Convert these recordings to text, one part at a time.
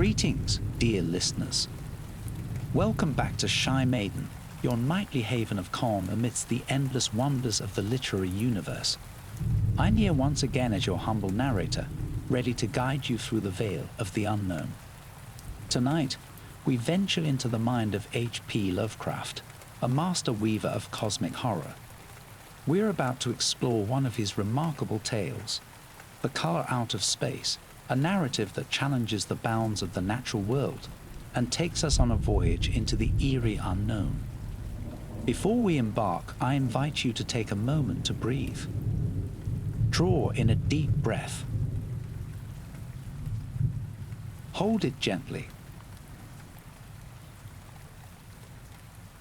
Greetings, dear listeners. Welcome back to ShyMaiden, your nightly haven of calm amidst the endless wonders of the literary universe. I'm here once again as your humble narrator, ready to guide you through the veil of the unknown. Tonight, we venture into the mind of H.P. Lovecraft, a master weaver of cosmic horror. We're about to explore one of his remarkable tales, The Color Out of Space, a narrative that challenges the bounds of the natural world and takes us on a voyage into the eerie unknown. Before we embark, I invite you to take a moment to breathe. Draw in a deep breath. Hold it gently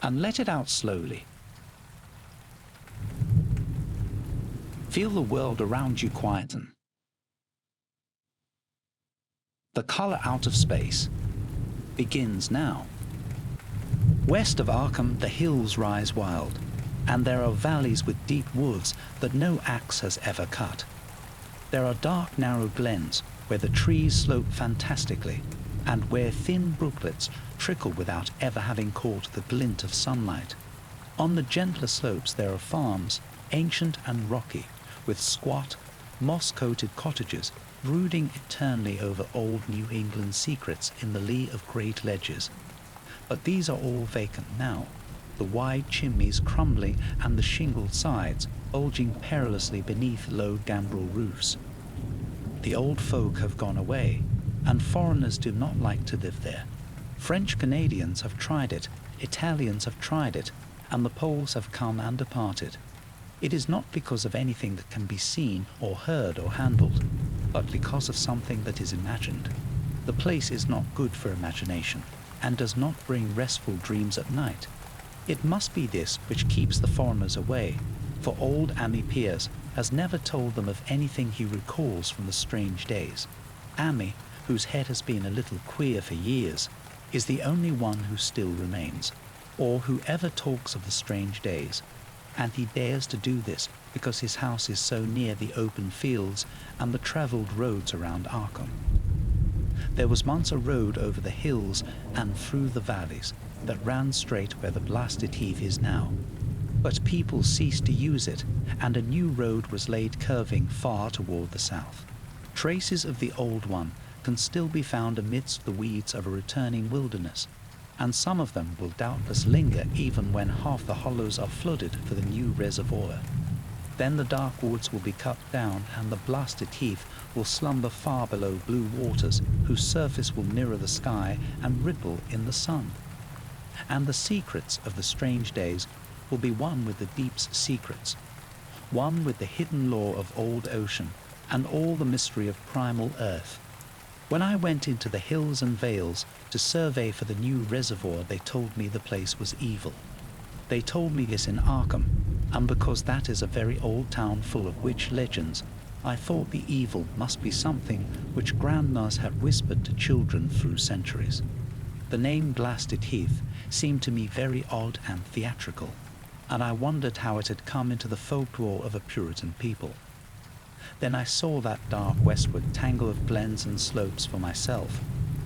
and let it out slowly. Feel the world around you quieten. The Color Out of Space begins now. West of Arkham, the hills rise wild, and there are valleys with deep woods that no axe has ever cut. There are dark, narrow glens where the trees slope fantastically, and where thin brooklets trickle without ever having caught the glint of sunlight. On the gentler slopes there are farms, ancient and rocky, with squat, moss-coated cottages brooding eternally over old New England secrets in the lee of great ledges. But these are all vacant now, the wide chimneys crumbling and the shingled sides bulging perilously beneath low gambrel roofs. The old folk have gone away, and foreigners do not like to live there. French Canadians have tried it, Italians have tried it, and the Poles have come and departed. It is not because of anything that can be seen or heard or handled, but because of something that is imagined. The place is not good for imagination, and does not bring restful dreams at night. It must be this which keeps the foreigners away, for old Ami Pierce has never told them of anything he recalls from the strange days. Ami, whose head has been a little queer for years, is the only one who still remains, or who ever talks of the strange days. And he dares to do this because his house is so near the open fields and the travelled roads around Arkham. There was once a road over the hills and through the valleys that ran straight where the blasted heath is now. But people ceased to use it, and a new road was laid curving far toward the south. Traces of the old one can still be found amidst the weeds of a returning wilderness, and some of them will doubtless linger even when half the hollows are flooded for the new reservoir. Then the dark woods will be cut down, and the blasted heath will slumber far below blue waters whose surface will mirror the sky and ripple in the sun. And the secrets of the strange days will be one with the deep's secrets, one with the hidden lore of old ocean and all the mystery of primal earth. When I went into the hills and vales to survey for the new reservoir, they told me the place was evil. They told me this in Arkham, and because that is a very old town full of witch legends, I thought the evil must be something which grandmas had whispered to children through centuries. The name Blasted Heath seemed to me very odd and theatrical, and I wondered how it had come into the folklore of a Puritan people. Then I saw that dark westward tangle of glens and slopes for myself,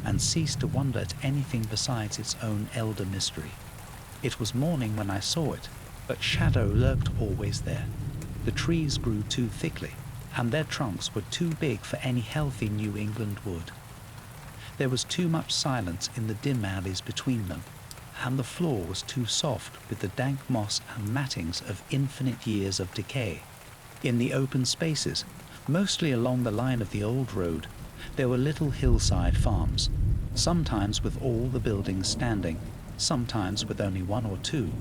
and ceased to wonder at anything besides its own elder mystery. It was morning when I saw it, but shadow lurked always there. The trees grew too thickly, and their trunks were too big for any healthy New England wood. There was too much silence in the dim alleys between them, and the floor was too soft with the dank moss and mattings of infinite years of decay. In the open spaces, mostly along the line of the old road, there were little hillside farms, sometimes with all the buildings standing, sometimes with only one or two,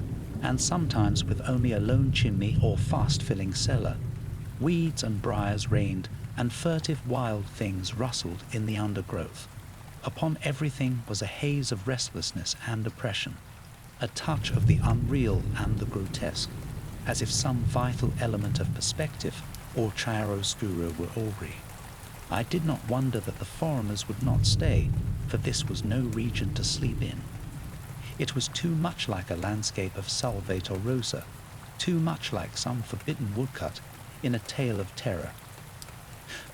and sometimes with only a lone chimney or fast-filling cellar. Weeds and briars reigned, and furtive wild things rustled in the undergrowth. Upon everything was a haze of restlessness and oppression, a touch of the unreal and the grotesque, as if some vital element of perspective or chiaroscuro were awry. I did not wonder that the foreigners would not stay, for this was no region to sleep in. It was too much like a landscape of Salvator Rosa, too much like some forbidden woodcut in a tale of terror.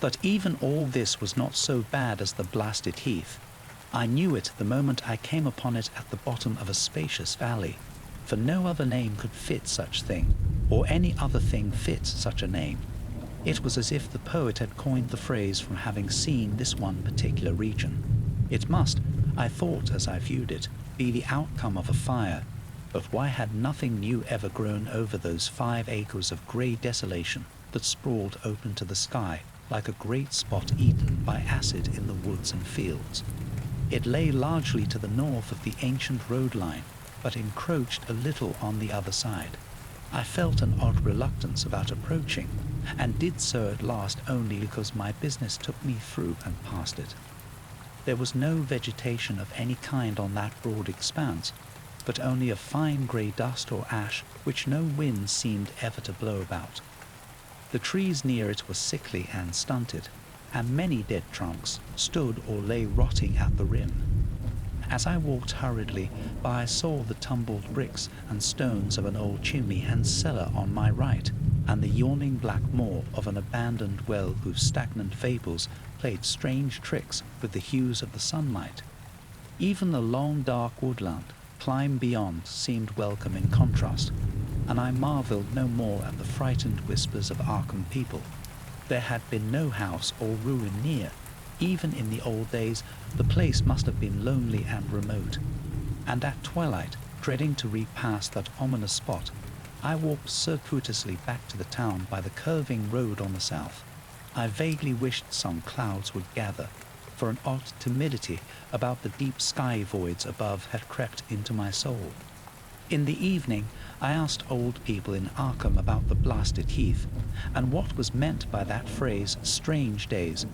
But even all this was not so bad as the blasted heath. I knew it the moment I came upon it at the bottom of a spacious valley, for no other name could fit such thing, or any other thing fit such a name. It was as if the poet had coined the phrase from having seen this one particular region. It must, I thought as I viewed it, be the outcome of a fire, but why had nothing new ever grown over those 5 acres of grey desolation that sprawled open to the sky like a great spot eaten by acid in the woods and fields? It lay largely to the north of the ancient road line, but encroached a little on the other side. I felt an odd reluctance about approaching, and did so at last only because my business took me through and past it. There was no vegetation of any kind on that broad expanse, but only a fine grey dust or ash which no wind seemed ever to blow about. The trees near it were sickly and stunted, and many dead trunks stood or lay rotting at the rim. As I walked hurriedly by, I saw the tumbled bricks and stones of an old chimney and cellar on my right, and the yawning black maw of an abandoned well whose stagnant vapours played strange tricks with the hues of the sunlight. Even the long dark woodland climb beyond seemed welcome in contrast, and I marvelled no more at the frightened whispers of Arkham people. There had been no house or ruin near. Even in the old days, the place must have been lonely and remote. And at twilight, dreading to repass that ominous spot, I walked circuitously back to the town by the curving road on the south. I vaguely wished some clouds would gather, for an odd timidity about the deep sky voids above had crept into my soul. In the evening, I asked old people in Arkham about the blasted heath, and what was meant by that phrase, strange days,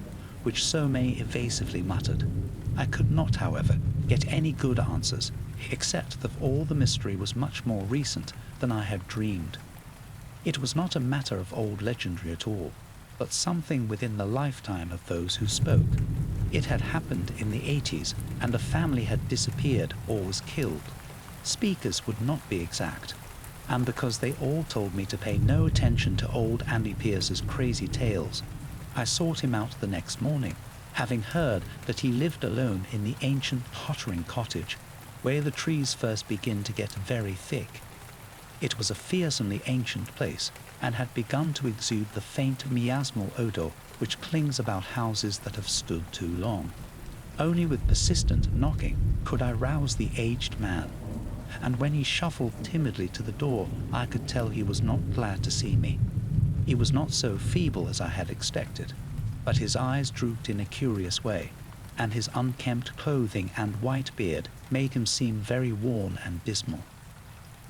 which so many evasively muttered. I could not, however, get any good answers, except that all the mystery was much more recent than I had dreamed. It was not a matter of old legendary at all, but something within the lifetime of those who spoke. It had happened in the 80s, and a family had disappeared or was killed. Speakers would not be exact, and because they all told me to pay no attention to old Andy Pierce's crazy tales, I sought him out the next morning, having heard that he lived alone in the ancient Pottering cottage, where the trees first begin to get very thick. It was a fearsomely ancient place, and had begun to exude the faint miasmal odour which clings about houses that have stood too long. Only with persistent knocking could I rouse the aged man, and when he shuffled timidly to the door, I could tell he was not glad to see me. He was not so feeble as I had expected, but his eyes drooped in a curious way, and his unkempt clothing and white beard made him seem very worn and dismal.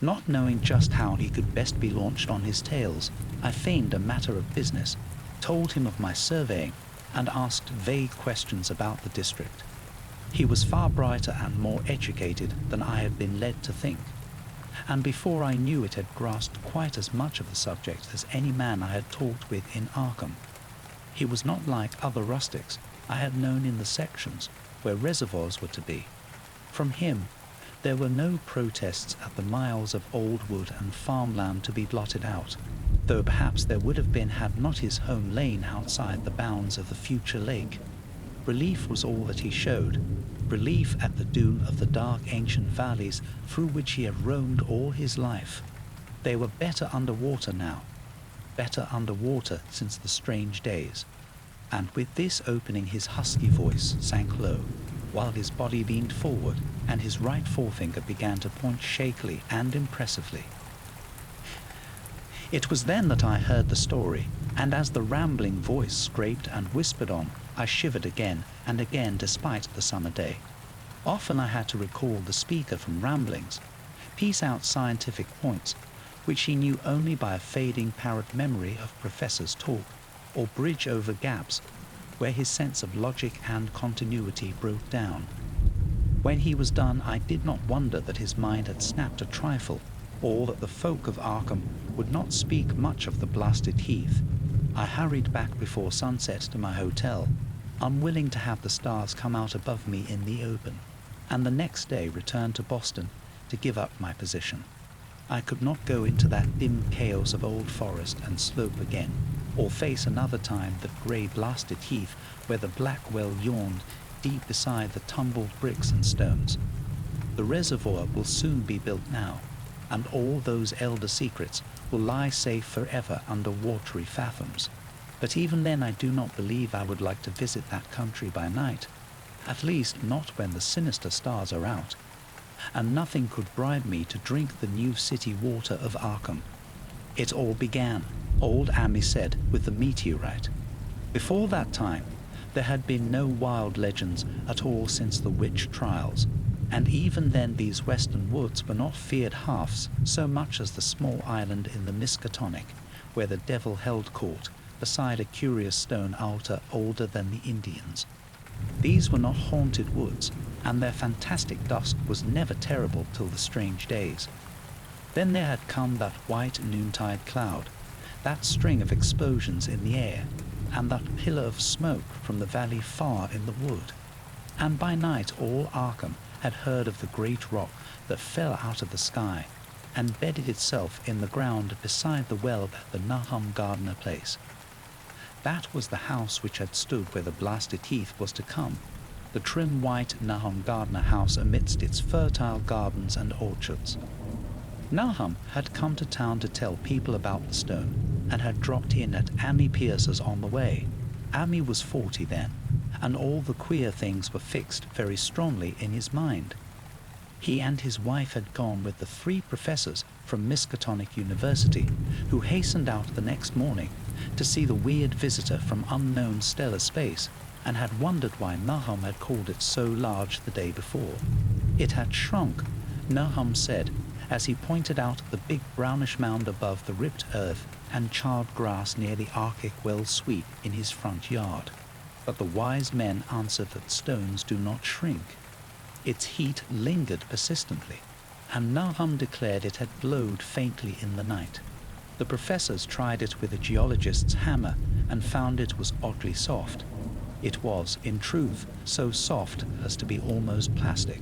Not knowing just how he could best be launched on his tales, I feigned a matter of business, told him of my surveying, and asked vague questions about the district. He was far brighter and more educated than I had been led to think, and before I knew it had grasped quite as much of the subject as any man I had talked with in Arkham. He was not like other rustics I had known in the sections where reservoirs were to be. From him, there were no protests at the miles of old wood and farmland to be blotted out, though perhaps there would have been had not his home lain outside the bounds of the future lake. Relief was all that he showed, relief at the doom of the dark ancient valleys through which he had roamed all his life. They were better under water now, better under water since the strange days, and with this opening his husky voice sank low, while his body leaned forward and his right forefinger began to point shakily and impressively. It was then that I heard the story, and as the rambling voice scraped and whispered on, I shivered again and again despite the summer day. Often I had to recall the speaker from ramblings, piece out scientific points, which he knew only by a fading parrot memory of professors' talk, or bridge over gaps where his sense of logic and continuity broke down. When he was done, I did not wonder that his mind had snapped a trifle, or that the folk of Arkham would not speak much of the blasted heath. I hurried back before sunset to my hotel, unwilling to have the stars come out above me in the open, and the next day returned to Boston to give up my position. I could not go into that dim chaos of old forest and slope again, or face another time that grey blasted heath where the black well yawned deep beside the tumbled bricks and stones. The reservoir will soon be built now, and all those elder secrets will lie safe forever under watery fathoms. But even then I do not believe I would like to visit that country by night, at least not when the sinister stars are out, and nothing could bribe me to drink the new city water of Arkham. It all began, old Amy said, with the meteorite. Before that time, there had been no wild legends at all since the witch trials, and even then these western woods were not feared half so much as the small island in the Miskatonic, where the devil held court beside a curious stone altar older than the Indians. These were not haunted woods, and their fantastic dusk was never terrible till the strange days. Then there had come that white noontide cloud, that string of explosions in the air, and that pillar of smoke from the valley far in the wood. And by night all Arkham had heard of the great rock that fell out of the sky and bedded itself in the ground beside the well at the Nahum Gardner place. That was the house which had stood where the blasted heath was to come, the trim white Nahum Gardner house amidst its fertile gardens and orchards. Nahum had come to town to tell people about the stone, and had dropped in at Amy Pierce's on the way. Amy was 40 then, and all the queer things were fixed very strongly in his mind. He and his wife had gone with the 3 professors from Miskatonic University, who hastened out the next morning to see the weird visitor from unknown stellar space, and had wondered why Nahum had called it so large the day before. It had shrunk, Nahum said, as he pointed out the big brownish mound above the ripped earth and charred grass near the Arctic well sweep in his front yard. But the wise men answered that stones do not shrink. Its heat lingered persistently, and Nahum declared it had glowed faintly in the night. The professors tried it with a geologist's hammer and found it was oddly soft. It was, in truth, so soft as to be almost plastic,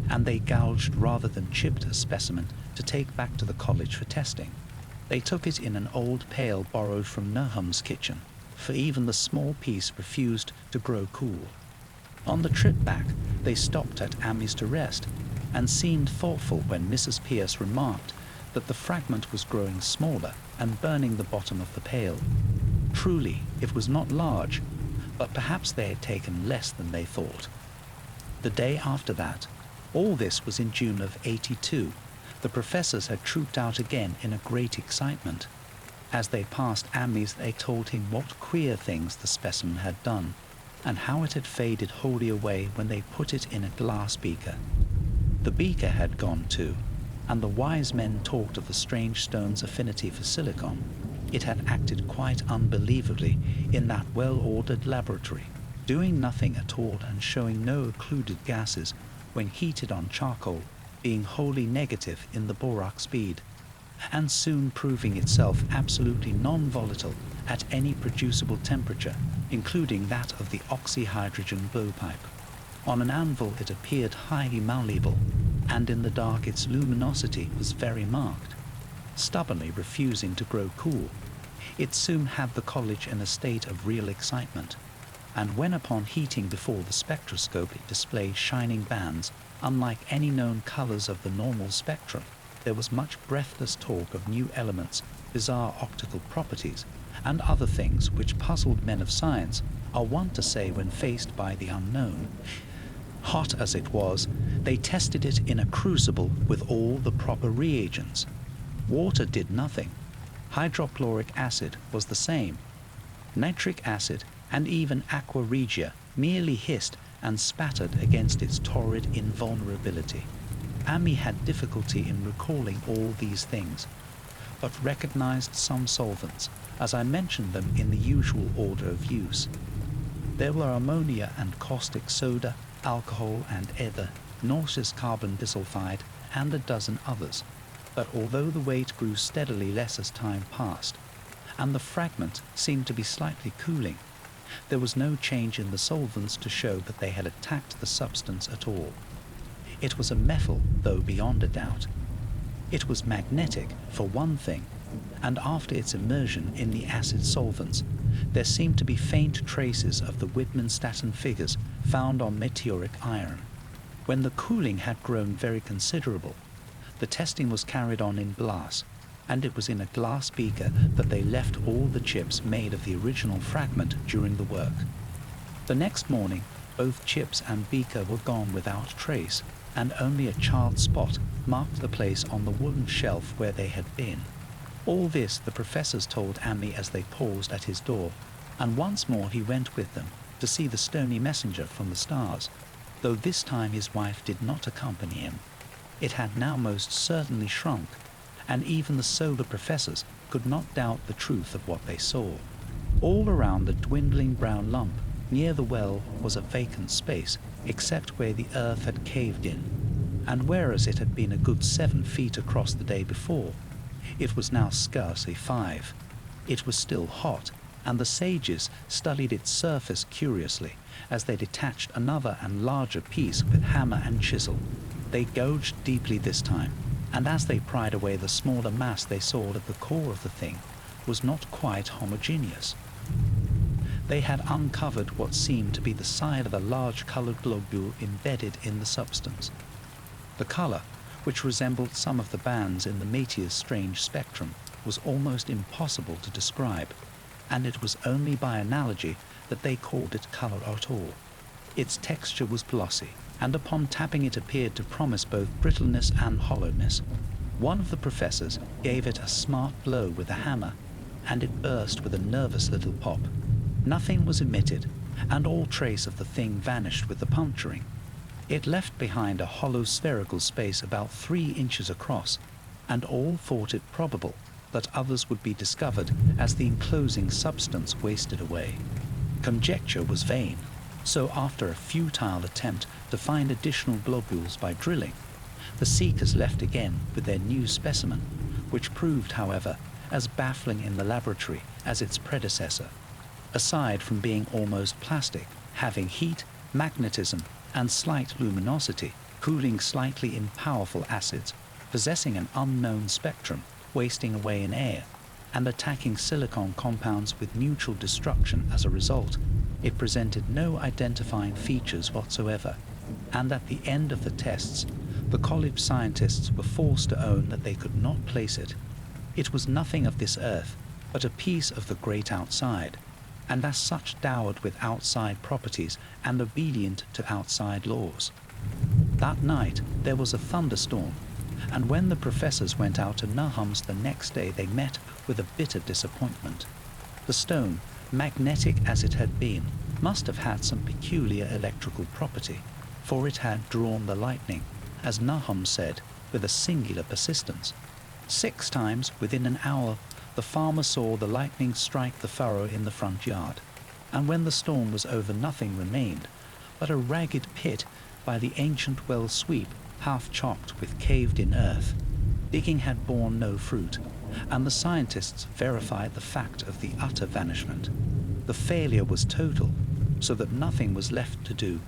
and they gouged rather than chipped a specimen to take back to the college for testing. They took it in an old pail borrowed from Nahum's kitchen, for even the small piece refused to grow cool. On the trip back, they stopped at Amy's to rest, and seemed thoughtful when Mrs. Pierce remarked that the fragment was growing smaller and burning the bottom of the pail. Truly, it was not large, but perhaps they had taken less than they thought. The day after that, all this was in June of '82, the professors had trooped out again in a great excitement. As they passed Amy's, they told him what queer things the specimen had done, and how it had faded wholly away when they put it in a glass beaker. The beaker had gone too, and the wise men talked of the strange stone's affinity for silicon. It had acted quite unbelievably in that well-ordered laboratory, doing nothing at all and showing no occluded gases when heated on charcoal, being wholly negative in the borax speed, and soon proving itself absolutely non-volatile at any producible temperature, including that of the oxyhydrogen blowpipe. On an anvil it appeared highly malleable, and in the dark its luminosity was very marked. Stubbornly refusing to grow cool, it soon had the college in a state of real excitement, and when upon heating before the spectroscope it displayed shining bands unlike any known colors of the normal spectrum, there was much breathless talk of new elements, bizarre optical properties, and other things which puzzled men of science are wont to say when faced by the unknown. Hot as it was, they tested it in a crucible with all the proper reagents. Water did nothing. Hydrochloric acid was the same. Nitric acid and even aqua regia merely hissed and spattered against its torrid invulnerability. Amy had difficulty in recalling all these things, but recognized some solvents, as I mentioned them in the usual order of use. There were ammonia and caustic soda, alcohol and ether, nauseous carbon disulfide, and a dozen others, but although the weight grew steadily less as time passed, and the fragment seemed to be slightly cooling, there was no change in the solvents to show that they had attacked the substance at all. It was a metal, though beyond a doubt. It was magnetic, for one thing, and after its immersion in the acid solvents, there seemed to be faint traces of the Widmanstatten figures found on meteoric iron. When the cooling had grown very considerable, the testing was carried on in glass, and it was in a glass beaker that they left all the chips made of the original fragment during the work. The next morning, both chips and beaker were gone without trace, and only a charred spot marked the place on the wooden shelf where they had been. All this the professors told Ammi as they paused at his door, and once more he went with them to see the stony messenger from the stars, though this time his wife did not accompany him. It had now most certainly shrunk, and even the solar professors could not doubt the truth of what they saw. All around the dwindling brown lump near the well was a vacant space, except where the earth had caved in, and whereas it had been a good 7 feet across the day before, it was now scarcely 5. It was still hot, and the sages studied its surface curiously as they detached another and larger piece with hammer and chisel. They gouged deeply this time, and as they pried away the smaller mass they saw at the core of the thing was not quite homogeneous. They had uncovered what seemed to be the side of a large coloured globule embedded in the substance. The colour, which resembled some of the bands in the meteor's strange spectrum, was almost impossible to describe, and it was only by analogy that they called it colour at all. Its texture was glossy, and upon tapping it appeared to promise both brittleness and hollowness. One of the professors gave it a smart blow with a hammer, and it burst with a nervous little pop. Nothing was emitted, and all trace of the thing vanished with the puncturing. It left behind a hollow spherical space about 3 inches across, and all thought it probable that others would be discovered as the enclosing substance wasted away. Conjecture was vain, so after a futile attempt to find additional globules by drilling, the seekers left again with their new specimen, which proved, however, as baffling in the laboratory as its predecessor. Aside from being almost plastic, having heat, magnetism, and slight luminosity, cooling slightly in powerful acids, possessing an unknown spectrum, wasting away in air, and attacking silicon compounds with mutual destruction as a result, it presented no identifying features whatsoever, and at the end of the tests, the college scientists were forced to own that they could not place it. It was nothing of this earth, but a piece of the great outside, and as such dowered with outside properties and obedient to outside laws. That night there was a thunderstorm, and when the professors went out to Nahum's the next day they met with a bitter disappointment. The stone, magnetic as it had been, must have had some peculiar electrical property, for it had drawn the lightning, as Nahum said, with a singular persistence. 6 times within an hour the farmer saw the lightning strike the furrow in the front yard, and when the storm was over nothing remained but a ragged pit by the ancient well sweep, half chocked with caved-in earth. Digging had borne no fruit, and the scientists verified the fact of the utter vanishment. The failure was total, so that nothing was left to do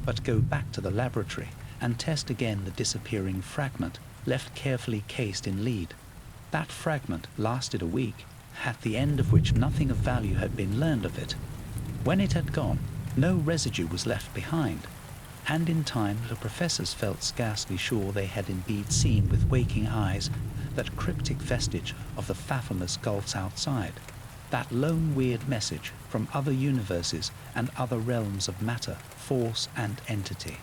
but go back to the laboratory and test again the disappearing fragment left carefully cased in lead. That fragment lasted a week, at the end of which nothing of value had been learned of it. When it had gone, no residue was left behind, and in time the professors felt scarcely sure they had indeed seen with waking eyes that cryptic vestige of the fathomless gulfs outside, that lone weird message from other universes and other realms of matter, force and entity.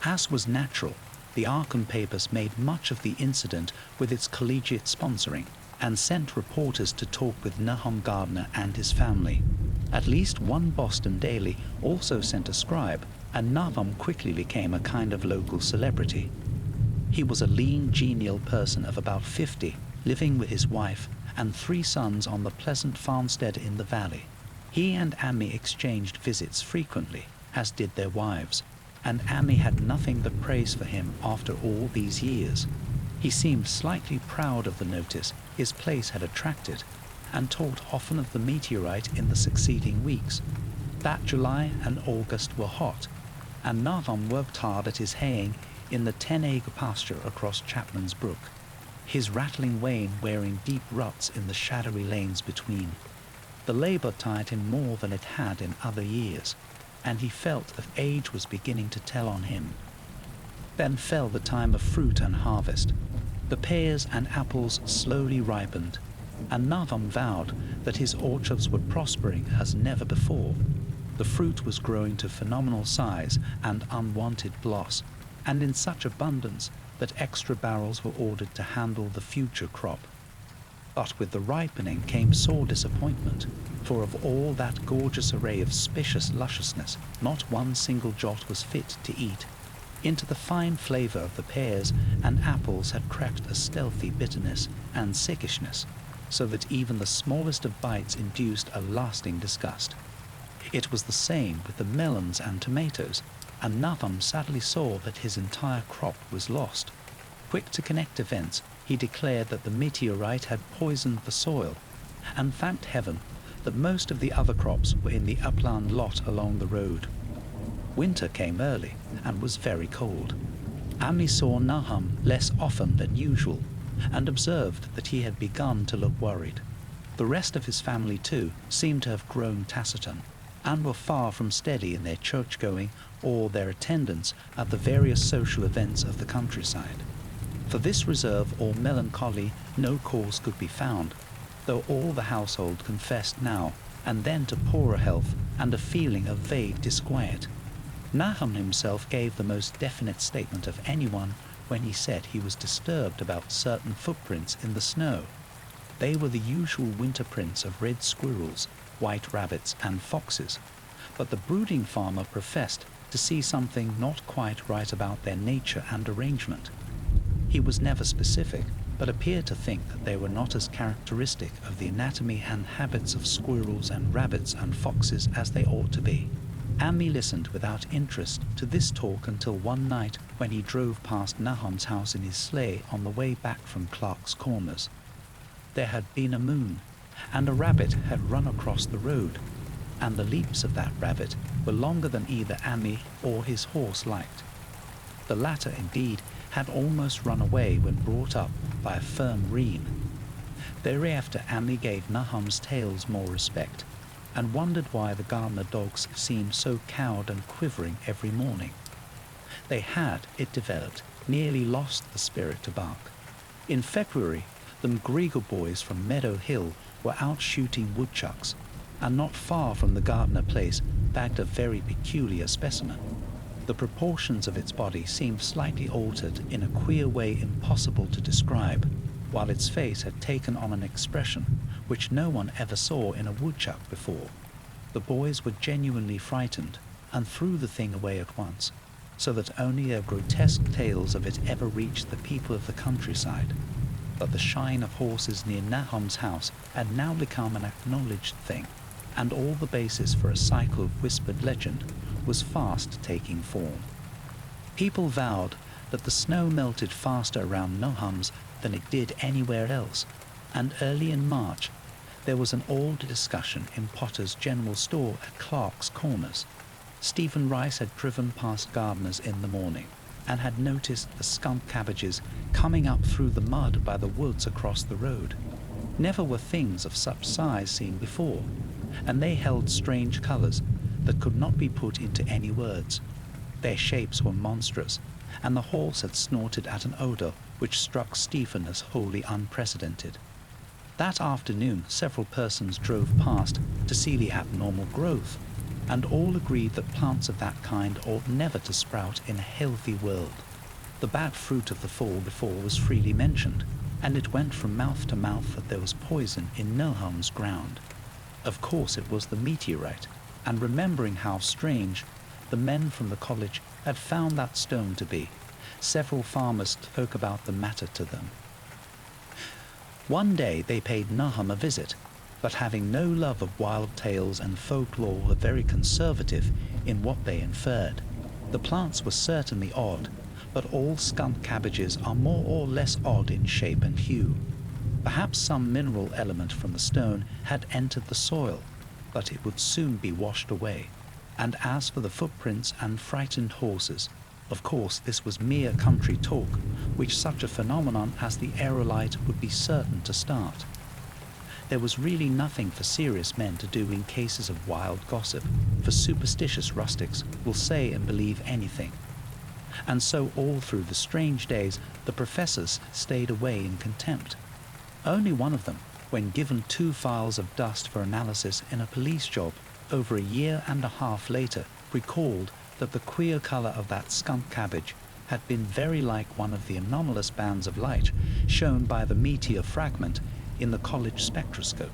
As was natural, the Arkham papers made much of the incident with its collegiate sponsoring, and sent reporters to talk with Nahum Gardner and his family. At least one Boston daily also sent a scribe, and Nahum quickly became a kind of local celebrity. He was a lean, genial person of about 50, living with his wife and 3 sons on the pleasant farmstead in the valley. He and Ammi exchanged visits frequently, as did their wives, and Ammi had nothing but praise for him after all these years. He seemed slightly proud of the notice his place had attracted, and talked often of the meteorite in the succeeding weeks. That July and August were hot, and Nahum worked hard at his haying in the 10-acre pasture across Chapman's Brook, his rattling wain wearing deep ruts in the shadowy lanes between. The labour tired him more than it had in other years, and he felt that age was beginning to tell on him. Then fell the time of fruit and harvest. The pears and apples slowly ripened, and Nahum vowed that his orchards were prospering as never before. The fruit was growing to phenomenal size and unwanted gloss, and in such abundance that extra barrels were ordered to handle the future crop. But with the ripening came sore disappointment, for of all that gorgeous array of specious lusciousness, not one single jot was fit to eat. Into the fine flavour of the pears and apples had crept a stealthy bitterness and sickishness, so that even the smallest of bites induced a lasting disgust. It was the same with the melons and tomatoes, and Nahum sadly saw that his entire crop was lost. Quick to connect events, he declared that the meteorite had poisoned the soil, and thanked heaven that most of the other crops were in the upland lot along the road. Winter came early and was very cold. Ami saw Nahum less often than usual, and observed that he had begun to look worried. The rest of his family, too, seemed to have grown taciturn, and were far from steady in their church-going or their attendance at the various social events of the countryside. For this reserve or melancholy no cause could be found, though all the household confessed now and then to poorer health and a feeling of vague disquiet. Nahum himself gave the most definite statement of anyone when he said he was disturbed about certain footprints in the snow. They were the usual winter prints of red squirrels, white rabbits and foxes, but the brooding farmer professed to see something not quite right about their nature and arrangement. He was never specific, but appeared to think that they were not as characteristic of the anatomy and habits of squirrels and rabbits and foxes as they ought to be. Ami listened without interest to this talk until one night when he drove past Nahum's house in his sleigh on the way back from Clark's Corners. There had been a moon, and a rabbit had run across the road, and the leaps of that rabbit were longer than either Ami or his horse liked. The latter, indeed, had almost run away when brought up by a firm rein. Thereafter Ami gave Nahum's tales more respect, and wondered why the gardener dogs seemed so cowed and quivering every morning. They had, it developed, nearly lost the spirit to bark. In February, the McGregor boys from Meadow Hill were out shooting woodchucks, and not far from the gardener place bagged a very peculiar specimen. The proportions of its body seemed slightly altered in a queer way impossible to describe, while its face had taken on an expression which no one ever saw in a woodchuck before. The boys were genuinely frightened and threw the thing away at once, so that only their grotesque tales of it ever reached the people of the countryside. But the shine of horses near Nahum's house had now become an acknowledged thing, and all the basis for a cycle of whispered legend was fast taking form. People vowed that the snow melted faster around Nahum's than it did anywhere else, and early in March there was an old discussion in Potter's general store at Clark's Corners. Stephen Rice had driven past gardeners in the morning, and had noticed the skunk cabbages coming up through the mud by the woods across the road. Never were things of such size seen before, and they held strange colours that could not be put into any words. Their shapes were monstrous, and the horse had snorted at an odour which struck Stephen as wholly unprecedented. That afternoon several persons drove past to see the abnormal growth, and all agreed that plants of that kind ought never to sprout in a healthy world. The bad fruit of the fall before was freely mentioned, and it went from mouth to mouth that there was poison in Nahum's ground. Of course it was the meteorite, and remembering how strange the men from the college had found that stone to be, several farmers spoke about the matter to them. One day they paid Nahum a visit, but having no love of wild tales and folklore were very conservative in what they inferred. The plants were certainly odd, but all skunk cabbages are more or less odd in shape and hue. Perhaps some mineral element from the stone had entered the soil, but it would soon be washed away. And as for the footprints and frightened horses, of course this was mere country talk, which such a phenomenon as the aerolite would be certain to start. there was really nothing for serious men to do in cases of wild gossip, for superstitious rustics will say and believe anything. And so all through the strange days, the professors stayed away in contempt. Only one of them, when given 2 files of dust for analysis in a police job over a year and a half later, recalled that the queer colour of that skunk cabbage had been very like one of the anomalous bands of light shown by the meteor fragment in the college spectroscope,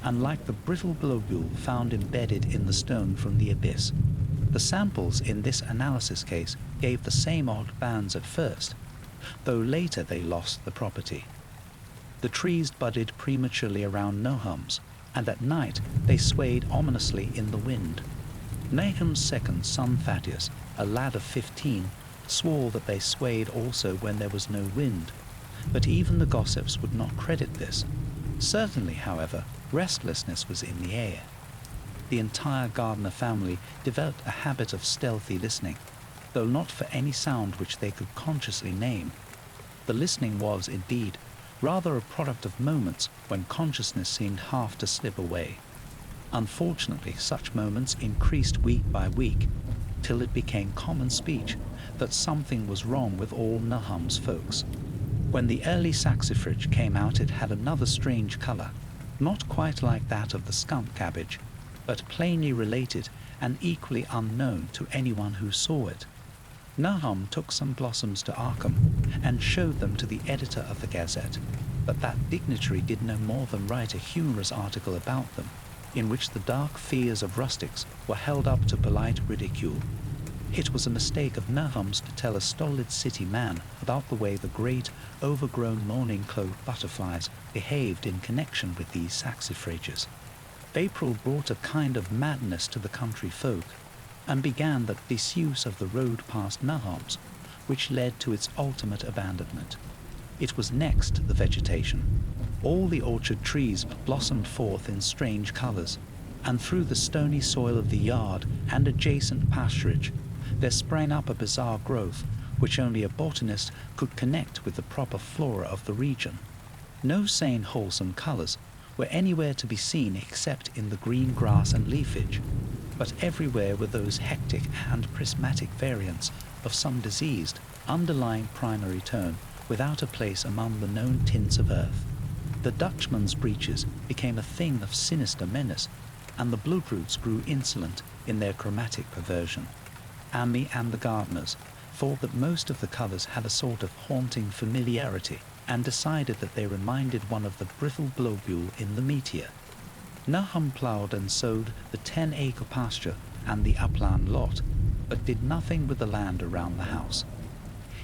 and like the brittle globule found embedded in the stone from the abyss. The samples in this analysis case gave the same odd bands at first, though later they lost the property. The trees budded prematurely around Nahum's, and at night they swayed ominously in the wind. Nahum's second son Thaddeus, a lad of 15, swore that they swayed also when there was no wind, but even the gossips would not credit this. Certainly, however, restlessness was in the air. The entire Gardner family developed a habit of stealthy listening, though not for any sound which they could consciously name. The listening was, indeed, rather a product of moments when consciousness seemed half to slip away. Unfortunately, such moments increased week by week, till it became common speech that something was wrong with all Nahum's folks. When the early saxifrage came out, it had another strange colour, not quite like that of the skunk cabbage, but plainly related and equally unknown to anyone who saw it. Nahum took some blossoms to Arkham and showed them to the editor of the Gazette, but that dignitary did no more than write a humorous article about them, in which the dark fears of rustics were held up to polite ridicule. It was a mistake of Nahum's to tell a stolid city man about the way the great, overgrown morning-cloaked butterflies behaved in connection with these saxifrages. April brought a kind of madness to the country folk, and began that disuse of the road past Nahum's, which led to its ultimate abandonment. It was next the vegetation. All the orchard trees blossomed forth in strange colours, and through the stony soil of the yard and adjacent pasturage there sprang up a bizarre growth which only a botanist could connect with the proper flora of the region. No sane, wholesome colours were anywhere to be seen except in the green grass and leafage, but everywhere were those hectic and prismatic variants of some diseased, underlying primary tone without a place among the known tints of earth. The Dutchman's breeches became a thing of sinister menace, and the bloodroots grew insolent in their chromatic perversion. Ammi and the gardeners thought that most of the colours had a sort of haunting familiarity, and decided that they reminded one of the brittle globule in the meteor. Nahum ploughed and sowed the 10-acre pasture and the upland lot, but did nothing with the land around the house.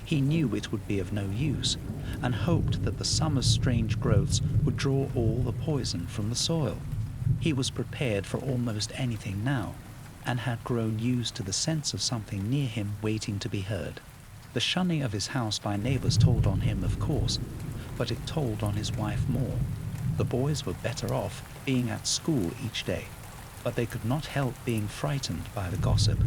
He knew it would be of no use, and hoped that the summer's strange growths would draw all the poison from the soil. He was prepared for almost anything now, and had grown used to the sense of something near him waiting to be heard. The shunning of his house by neighbours told on him, of course, but it told on his wife more. The boys were better off being at school each day, but they could not help being frightened by the gossip.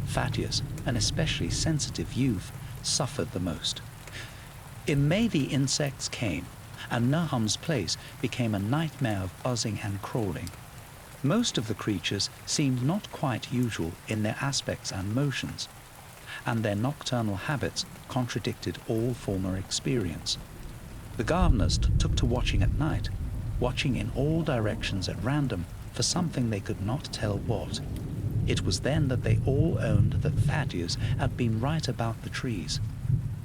Thaddeus, an especially sensitive youth, suffered the most. In May the insects came, and Nahum's place became a nightmare of buzzing and crawling. Most of the creatures seemed not quite usual in their aspects and motions, and their nocturnal habits contradicted all former experience. The gardeners took to watching at night, watching in all directions at random for something they could not tell what. It was then that they all owned that Thaddeus had been right about the trees.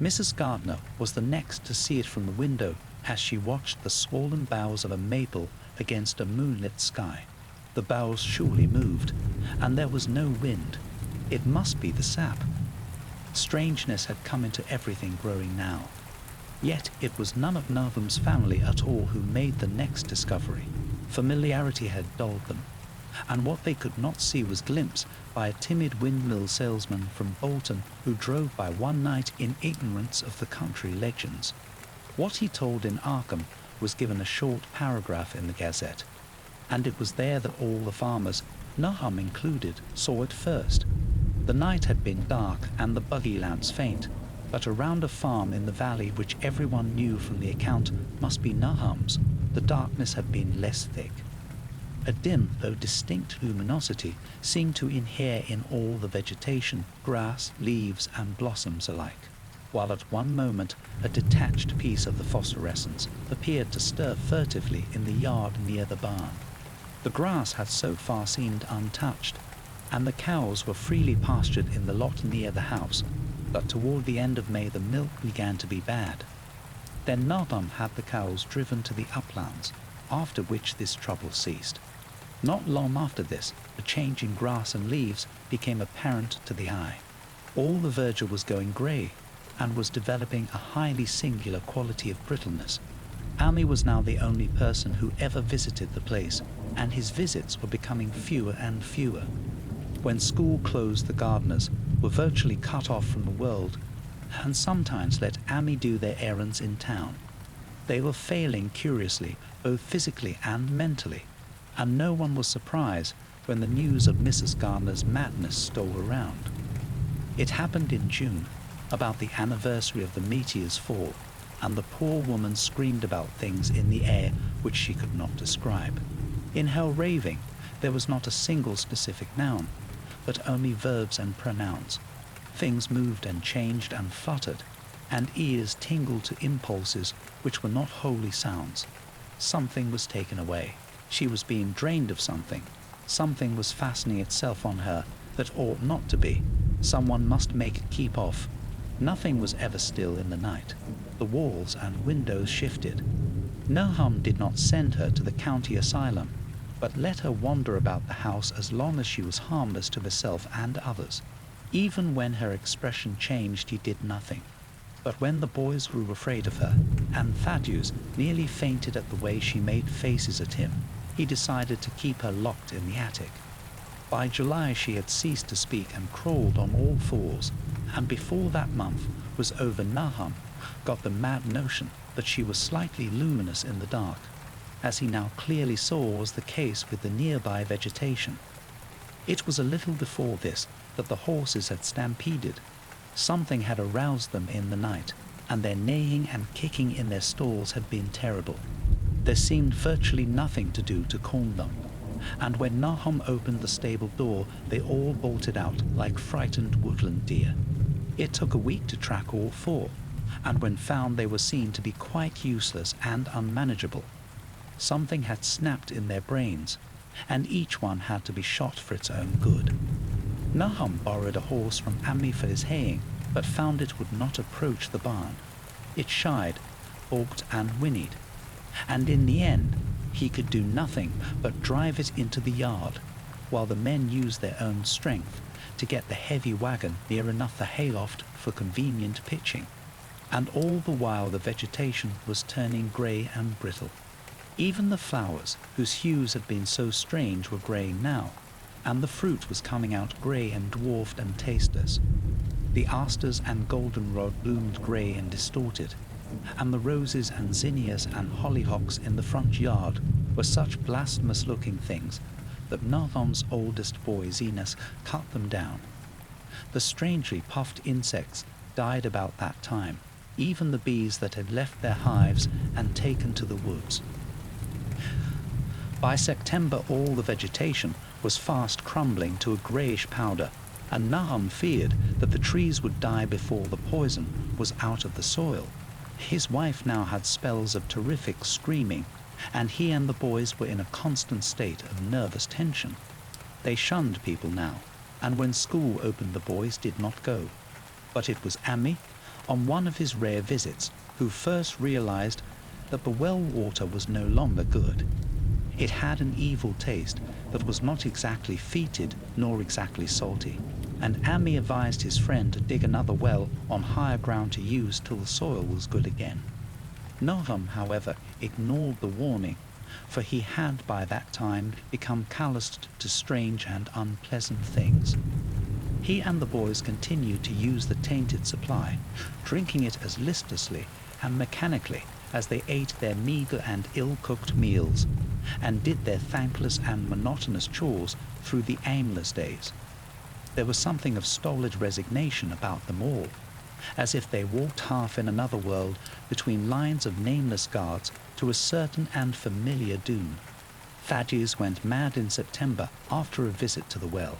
Mrs. Gardner was the next to see it from the window as she watched the swollen boughs of a maple against a moonlit sky. The boughs surely moved, and there was no wind. It must be the sap. Strangeness had come into everything growing now. Yet it was none of Nahum's family at all who made the next discovery. Familiarity had dulled them, and what they could not see was glimpsed by a timid windmill salesman from Bolton who drove by one night in ignorance of the country legends. What he told in Arkham was given a short paragraph in the Gazette, and it was there that all the farmers, Nahum included, saw it first. The night had been dark and the buggy lamps faint, but around a farm in the valley which everyone knew from the account must be Naham's, the darkness had been less thick. A dim though distinct luminosity seemed to inhere in all the vegetation, grass, leaves and blossoms alike, while at one moment a detached piece of the phosphorescence appeared to stir furtively in the yard near the barn. The grass had so far seemed untouched, and the cows were freely pastured in the lot near the house, but toward the end of May the milk began to be bad. Then Nahum had the cows driven to the uplands, after which this trouble ceased. Not long after this, a change in grass and leaves became apparent to the eye. All the verdure was going grey, and was developing a highly singular quality of brittleness. Ami was now the only person who ever visited the place, and his visits were becoming fewer and fewer. When school closed, the gardeners were virtually cut off from the world, and sometimes let Ami do their errands in town. They were failing curiously, both physically and mentally, and no one was surprised when the news of Mrs. Gardner's madness stole around. It happened in June, about the anniversary of the meteor's fall, and the poor woman screamed about things in the air which she could not describe. In her raving, there was not a single specific noun, but only verbs and pronouns. Things moved and changed and fluttered, and ears tingled to impulses which were not wholly sounds. Something was taken away. She was being drained of something. Something was fastening itself on her that ought not to be. Someone must make it keep off. Nothing was ever still in the night. The walls and windows shifted. Nahum did not send her to the county asylum, but let her wander about the house as long as she was harmless to herself and others. Even when her expression changed, he did nothing. But when the boys grew afraid of her, and Thaddeus nearly fainted at the way she made faces at him, he decided to keep her locked in the attic. By July she had ceased to speak and crawled on all fours, and before that month was over, Nahum got the mad notion that she was slightly luminous in the dark, as he now clearly saw was the case with the nearby vegetation. It was a little before this that the horses had stampeded. Something had aroused them in the night, and their neighing and kicking in their stalls had been terrible. There seemed virtually nothing to do to calm them, and when Nahum opened the stable door, they all bolted out like frightened woodland deer. It took a week to track all four, and when found they were seen to be quite useless and unmanageable. Something had snapped in their brains, and each one had to be shot for its own good. Nahum borrowed a horse from Ami for his haying, but found it would not approach the barn. It shied, balked and whinnied, and in the end he could do nothing but drive it into the yard, while the men used their own strength to get the heavy wagon near enough the hayloft for convenient pitching. And all the while the vegetation was turning grey and brittle. Even the flowers, whose hues had been so strange, were greying now, and the fruit was coming out grey and dwarfed and tasteless. The asters and goldenrod bloomed grey and distorted, and the roses and zinnias and hollyhocks in the front yard were such blasphemous-looking things that Nahum's oldest boy, Zenas, cut them down. The strangely puffed insects died about that time, even the bees that had left their hives and taken to the woods. By September all the vegetation was fast crumbling to a greyish powder, and Nahum feared that the trees would die before the poison was out of the soil. His wife now had spells of terrific screaming, and he and the boys were in a constant state of nervous tension. They shunned people now, and when school opened the boys did not go. But it was Ami, on one of his rare visits, who first realized that the well water was no longer good. It had an evil taste that was not exactly fetid nor exactly salty, and Ami advised his friend to dig another well on higher ground to use till the soil was good again. Nahum, however, ignored the warning, for he had by that time become calloused to strange and unpleasant things. He and the boys continued to use the tainted supply, drinking it as listlessly and mechanically as they ate their meagre and ill-cooked meals, and did their thankless and monotonous chores through the aimless days. There was something of stolid resignation about them all, as if they walked half in another world between lines of nameless guards to a certain and familiar doom. Thaddeus went mad in September after a visit to the well.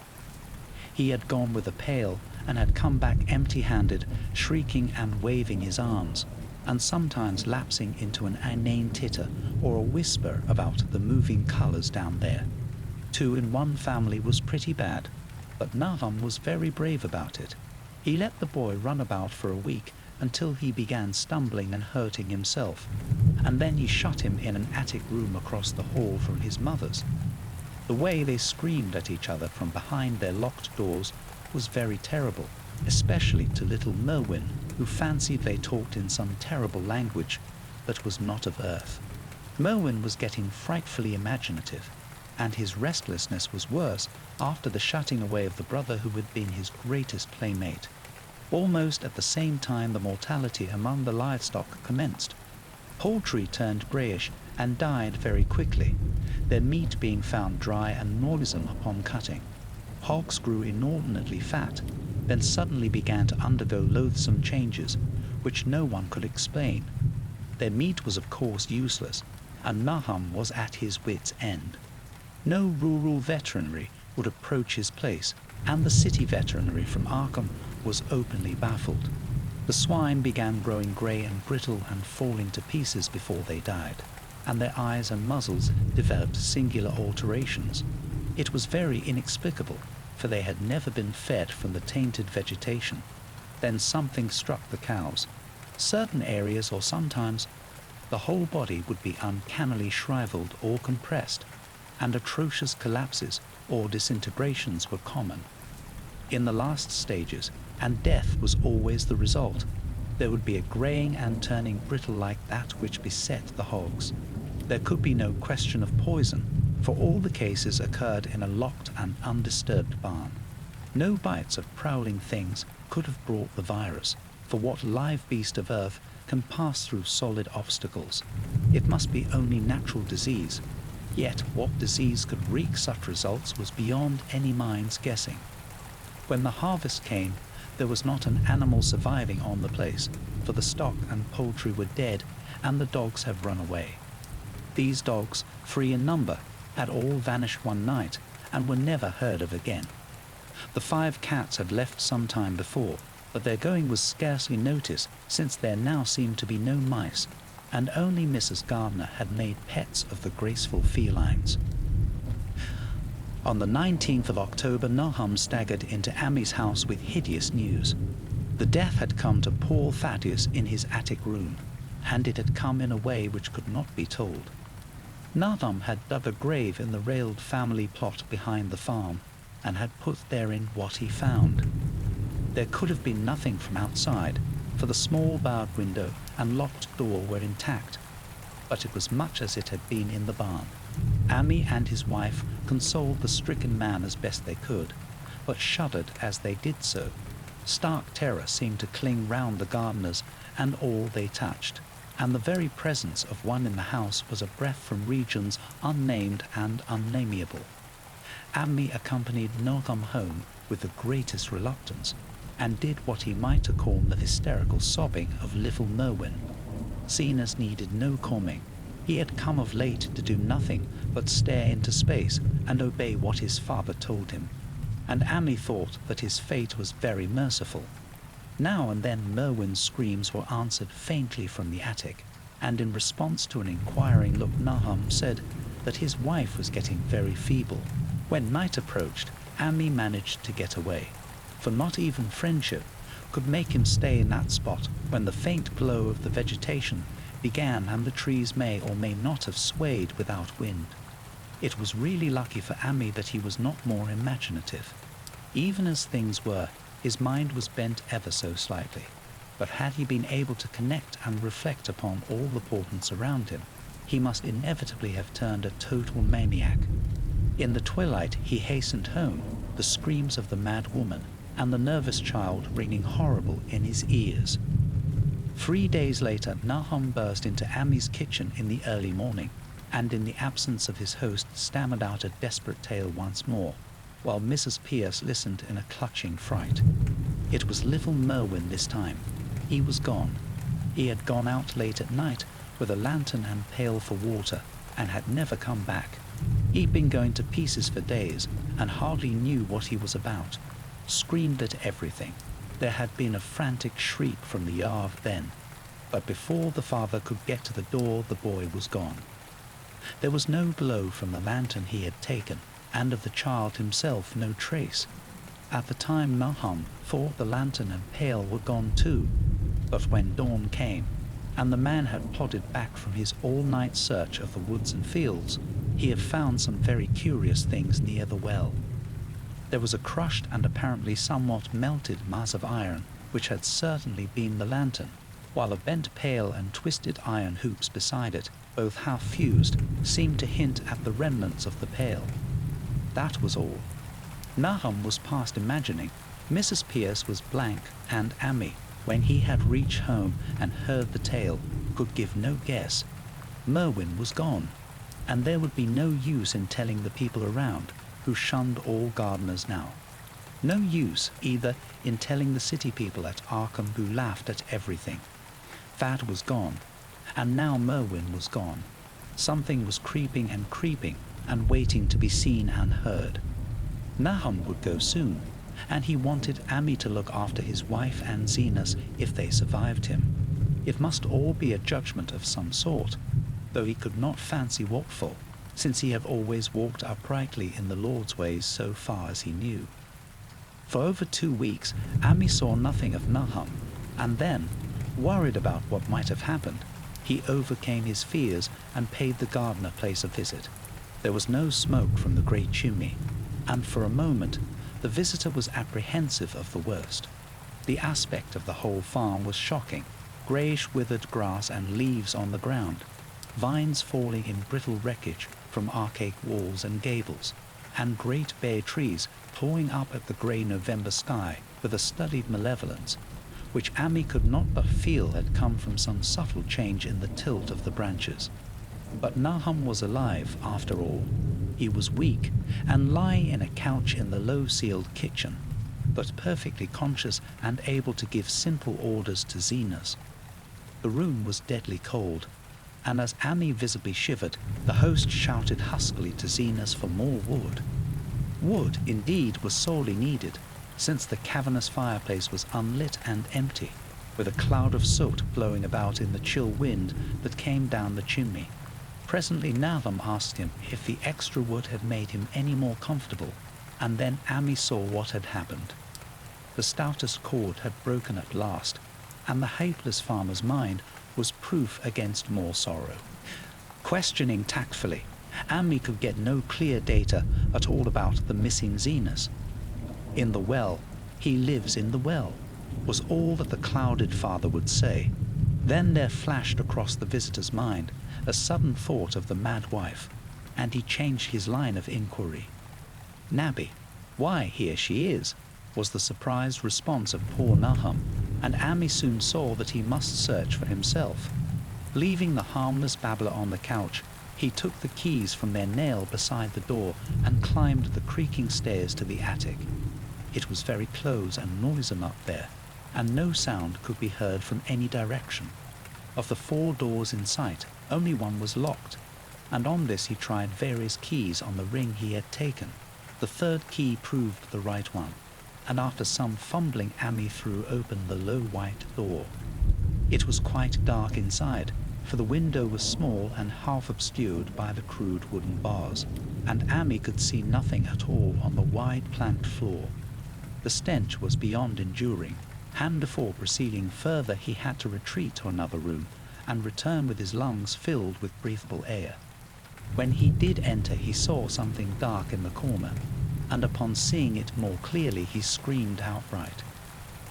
He had gone with a pail and had come back empty-handed, shrieking and waving his arms, and sometimes lapsing into an inane titter or a whisper about the moving colours down there. 2 in one family was pretty bad, but Nahum was very brave about it. He let the boy run about for a week until he began stumbling and hurting himself, and then he shut him in an attic room across the hall from his mother's. The way they screamed at each other from behind their locked doors was very terrible, especially to little Merwin, who fancied they talked in some terrible language that was not of earth. Merwin was getting frightfully imaginative, and his restlessness was worse after the shutting away of the brother who had been his greatest playmate. Almost at the same time the mortality among the livestock commenced. Poultry turned greyish and died very quickly, their meat being found dry and noisome upon cutting. Hogs grew inordinately fat, then suddenly began to undergo loathsome changes, which no one could explain. Their meat was of course useless, and Nahum was at his wits' end. No rural veterinary would approach his place, and the city veterinary from Arkham was openly baffled. The swine began growing grey and brittle and falling to pieces before they died, and their eyes and muzzles developed singular alterations. It was very inexplicable, for they had never been fed from the tainted vegetation. Then something struck the cows. Certain areas, or sometimes the whole body, would be uncannily shriveled or compressed, and atrocious collapses or disintegrations were common. In the last stages, and death was always the result, there would be a greying and turning brittle like that which beset the hogs. There could be no question of poison, for all the cases occurred in a locked and undisturbed barn. No bites of prowling things could have brought the virus, for what live beast of earth can pass through solid obstacles? It must be only natural disease. Yet what disease could wreak such results was beyond any mind's guessing. When the harvest came, there was not an animal surviving on the place, for the stock and poultry were dead, and the dogs had run away. These dogs, 3 in number, had all vanished one night, and were never heard of again. The 5 cats had left some time before, but their going was scarcely noticed, since there now seemed to be no mice, and only Mrs. Gardner had made pets of the graceful felines. On the 19th of October, Nahum staggered into Ammy's house with hideous news. The death had come to poor Thaddeus in his attic room, and it had come in a way which could not be told. Nahum had dug a grave in the railed family plot behind the farm, and had put therein what he found. There could have been nothing from outside, for the small barred window and locked door were intact, but it was much as it had been in the barn. Ammi and his wife consoled the stricken man as best they could, but shuddered as they did so. Stark terror seemed to cling round the gardeners and all they touched, and the very presence of one in the house was a breath from regions unnamed and unnameable. Ammi accompanied Nahum home with the greatest reluctance, and did what he might have called the hysterical sobbing of little Merwin. Zenas needed no calming. He had come of late to do nothing but stare into space and obey what his father told him, and Ammi thought that his fate was very merciful. Now and then Merwin's screams were answered faintly from the attic, and in response to an inquiring look Nahum said that his wife was getting very feeble. When night approached, Ammi managed to get away, for not even friendship could make him stay in that spot when the faint glow of the vegetation began and the trees may or may not have swayed without wind. It was really lucky for Ammi that he was not more imaginative. Even as things were, his mind was bent ever so slightly, but had he been able to connect and reflect upon all the portents around him, he must inevitably have turned a total maniac. In the twilight he hastened home, the screams of the mad woman and the nervous child ringing horrible in his ears. 3 days later, Nahum burst into Ammi's kitchen in the early morning, and in the absence of his host stammered out a desperate tale once more, while Mrs. Pierce listened in a clutching fright. It was little Merwin this time. He was gone. He had gone out late at night with a lantern and pail for water, and had never come back. He'd been going to pieces for days, and hardly knew what he was about. Screamed at everything. There had been a frantic shriek from the yard then, but before the father could get to the door, the boy was gone. There was no glow from the lantern he had taken, and of the child himself no trace. At the time Nahum thought the lantern and pail were gone too, but when dawn came, and the man had plodded back from his all-night search of the woods and fields, he had found some very curious things near the well. There was a crushed and apparently somewhat melted mass of iron, which had certainly been the lantern, while a bent pail and twisted iron hoops beside it, both half fused, seemed to hint at the remnants of the pail. That was all. Nahum was past imagining. Mrs. Pierce was blank, and Amy, when he had reached home and heard the tale, could give no guess. Merwin was gone, and there would be no use in telling the people around, who shunned all gardeners now. No use either in telling the city people at Arkham, who laughed at everything. Thad was gone, and now Merwin was gone. Something was creeping and waiting to be seen and heard. Nahum would go soon, and he wanted Amy to look after his wife and Zenas if they survived him. It must all be a judgment of some sort, though he could not fancy what for, since he had always walked uprightly in the Lord's ways so far as he knew. For over 2 weeks, Amy saw nothing of Nahum, and then, worried about what might have happened, he overcame his fears and paid the gardener place a visit. There was no smoke from the great chimney, and for a moment the visitor was apprehensive of the worst. The aspect of the whole farm was shocking. Greyish withered grass and leaves on the ground, vines falling in brittle wreckage from archaic walls and gables, and great bare trees pawing up at the grey November sky with a studied malevolence, which Amy could not but feel had come from some subtle change in the tilt of the branches. But Nahum was alive, after all. He was weak, and lying in a couch in the low-ceiled kitchen, but perfectly conscious and able to give simple orders to Zenas. The room was deadly cold, and as Amy visibly shivered, the host shouted huskily to Zenas for more wood. Wood, indeed, was sorely needed, since the cavernous fireplace was unlit and empty, with a cloud of soot blowing about in the chill wind that came down the chimney. Presently Nahum asked him if the extra wood had made him any more comfortable, and then Amy saw what had happened. The stoutest cord had broken at last, and the helpless farmer's mind was proof against more sorrow. Questioning tactfully, Amy could get no clear data at all about the missing Zenas. In the well, he lives in the well, was all that the clouded father would say. Then there flashed across the visitor's mind a sudden thought of the mad wife, and he changed his line of inquiry. "Nabby, why, here she is," was the surprised response of poor Nahum, and Amy soon saw that he must search for himself. Leaving the harmless babbler on the couch, he took the keys from their nail beside the door and climbed the creaking stairs to the attic. It was very close and noisome up there, and no sound could be heard from any direction. Of the 4 doors in sight, only one was locked, and on this he tried various keys on the ring he had taken. The 3rd key proved the right one, and after some fumbling Amy threw open the low white door. It was quite dark inside, for the window was small and half obscured by the crude wooden bars, and Amy could see nothing at all on the wide planked floor. The stench was beyond enduring, and before proceeding further he had to retreat to another room and return with his lungs filled with breathable air. When he did enter, he saw something dark in the corner, and upon seeing it more clearly he screamed outright.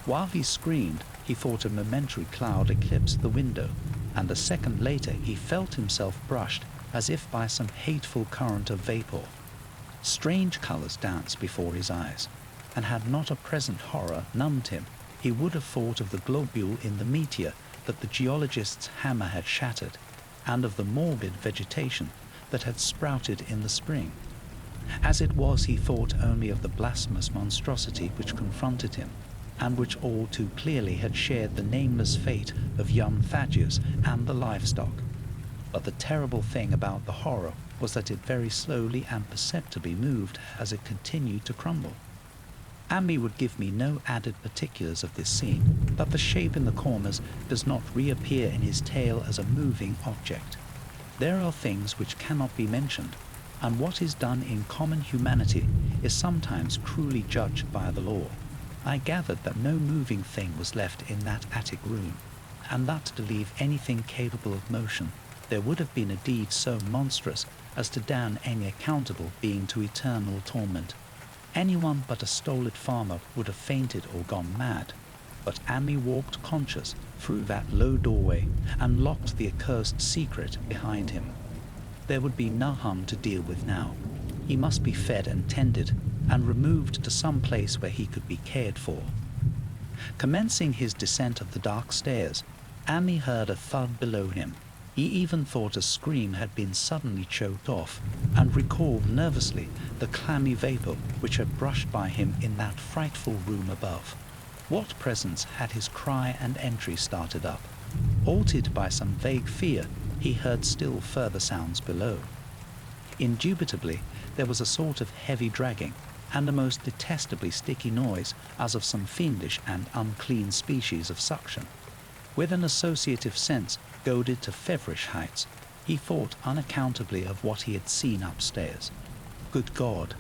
While he screamed, he thought a momentary cloud eclipsed the window, and a second later he felt himself brushed as if by some hateful current of vapor. Strange colors danced before his eyes, and had not a present horror numbed him, he would have thought of the globule in the meteor that the geologist's hammer had shattered, and of the morbid vegetation that had sprouted in the spring. As it was, he thought only of the blasphemous monstrosity which confronted him, and which all too clearly had shared the nameless fate of young Thaddeus and the livestock. But the terrible thing about the horror was that it very slowly and perceptibly moved as it continued to crumble. Ammi would give me no added particulars of this scene, but the shape in the corners does not reappear in his tale as a moving object. There are things which cannot be mentioned, and what is done in common humanity is sometimes cruelly judged by the law. I gathered that no moving thing was left in that attic room, and that to leave anything capable of motion, there would have been a deed so monstrous as to damn any accountable being to eternal torment. Anyone but a stolid farmer would have fainted or gone mad, but Ammi walked conscious through that low doorway and locked the accursed secret behind him. There would be Nahum to deal with now. He must be fed and tended, and removed to some place where he could be cared for. Commencing his descent of the dark stairs, Ammi heard a thud below him. He even thought a scream had been suddenly choked off, and recalled nervously the clammy vapor which had brushed by him in that frightful room above. What presence had his cry and entry started up? Altered by some vague fear, he heard still further sounds below. Indubitably, there was a sort of heavy dragging, and a most detestably sticky noise as of some fiendish and unclean species of suction. With an associative sense goaded to feverish heights, he thought unaccountably of what he had seen upstairs. Good God,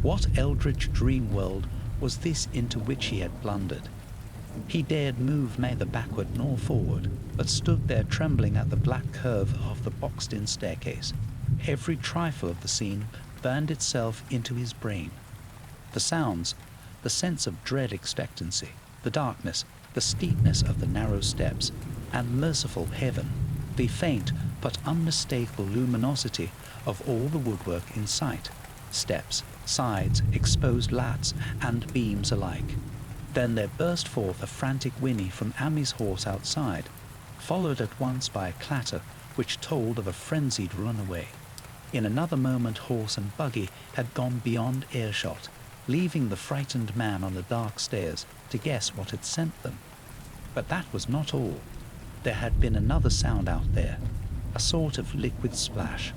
what eldritch dream world was this into which he had blundered? He dared move neither backward nor forward, but stood there trembling at the black curve of the boxed-in staircase. Every trifle of the scene burned itself into his brain. The sounds, the sense of dread expectancy, the darkness, the steepness of the narrow steps, and merciful heaven, the faint but unmistakable luminosity of all the woodwork in sight, steps, sides, exposed lats, and beams alike. Then there burst forth a frantic whinny from Ammi's horse outside, followed at once by a clatter which told of a frenzied runaway. In another moment horse and buggy had gone beyond earshot, leaving the frightened man on the dark stairs to guess what had sent them. But that was not all. There had been another sound out there, a sort of liquid splash.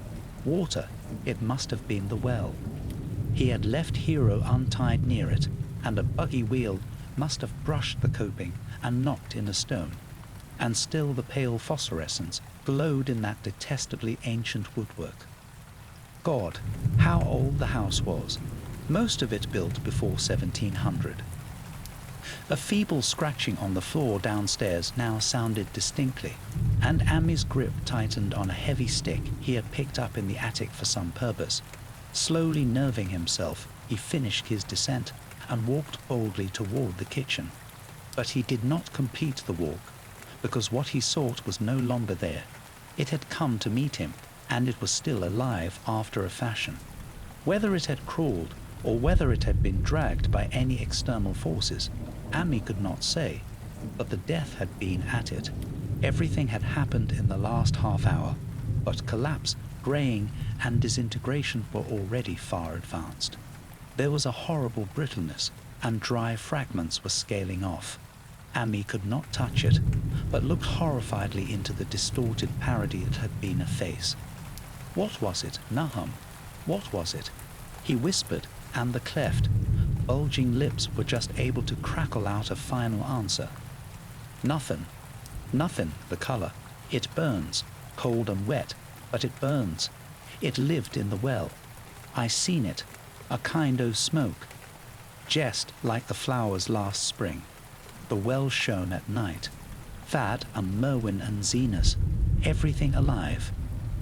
Water, it must have been the well. He had left Hero untied near it, and a buggy wheel must have brushed the coping and knocked in a stone. And still the pale phosphorescence glowed in that detestably ancient woodwork. God, how old the house was, most of it built before 1700. A feeble scratching on the floor downstairs now sounded distinctly, and Ammi's grip tightened on a heavy stick he had picked up in the attic for some purpose. Slowly nerving himself, he finished his descent and walked boldly toward the kitchen. But he did not complete the walk, because what he sought was no longer there. It had come to meet him, and it was still alive after a fashion. Whether it had crawled, or whether it had been dragged by any external forces, Ammi could not say, but the death had been at it. Everything had happened in the last half hour, but collapse, graying, and disintegration were already far advanced. There was a horrible brittleness, and dry fragments were scaling off. Ammi could not touch it, but looked horrifiedly into the distorted parody it had been a face. What was it, Nahum? What was it? He whispered, and the cleft, bulging lips were just able to crackle out a final answer. Nothing. Nothing, the color. It burns, cold and wet, but it burns. It lived in the well. I seen it, a kind o' smoke. Jest like the flowers last spring. The well shone at night. Thad and Merwin and Zenas, everything alive.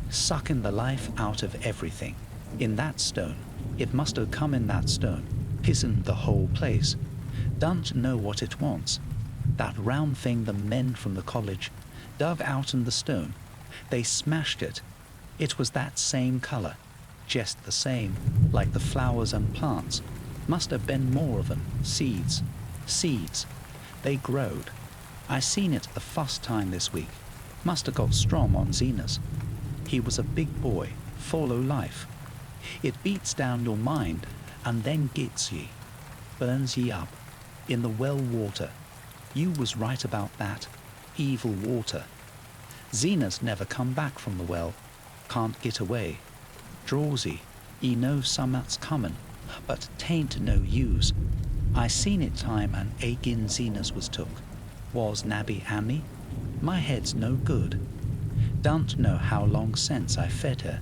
Sucking the life out of everything. In that stone, it must have come in that stone, his'n the whole place. Don't know what it wants. That round thing the men from the college dug out in the stone, they smashed it. It was that same color, just the same, like the flowers and plants. Must have been more of them, seeds. Seeds. They growed. I seen it the first time this week. Must have got strong on Zenas. He was a big boy, full o' life. It beats down your mind and then gets ye, burns ye up. in the well water. You was right about that. Evil water. Zenas never come back from the well. Can't get away. Drawsy. He knows summat's comin', but tain't no use. I seen it time and agin Zenas was took. Was nabby Ammy? My head's no good. Don't know how long since I fed her.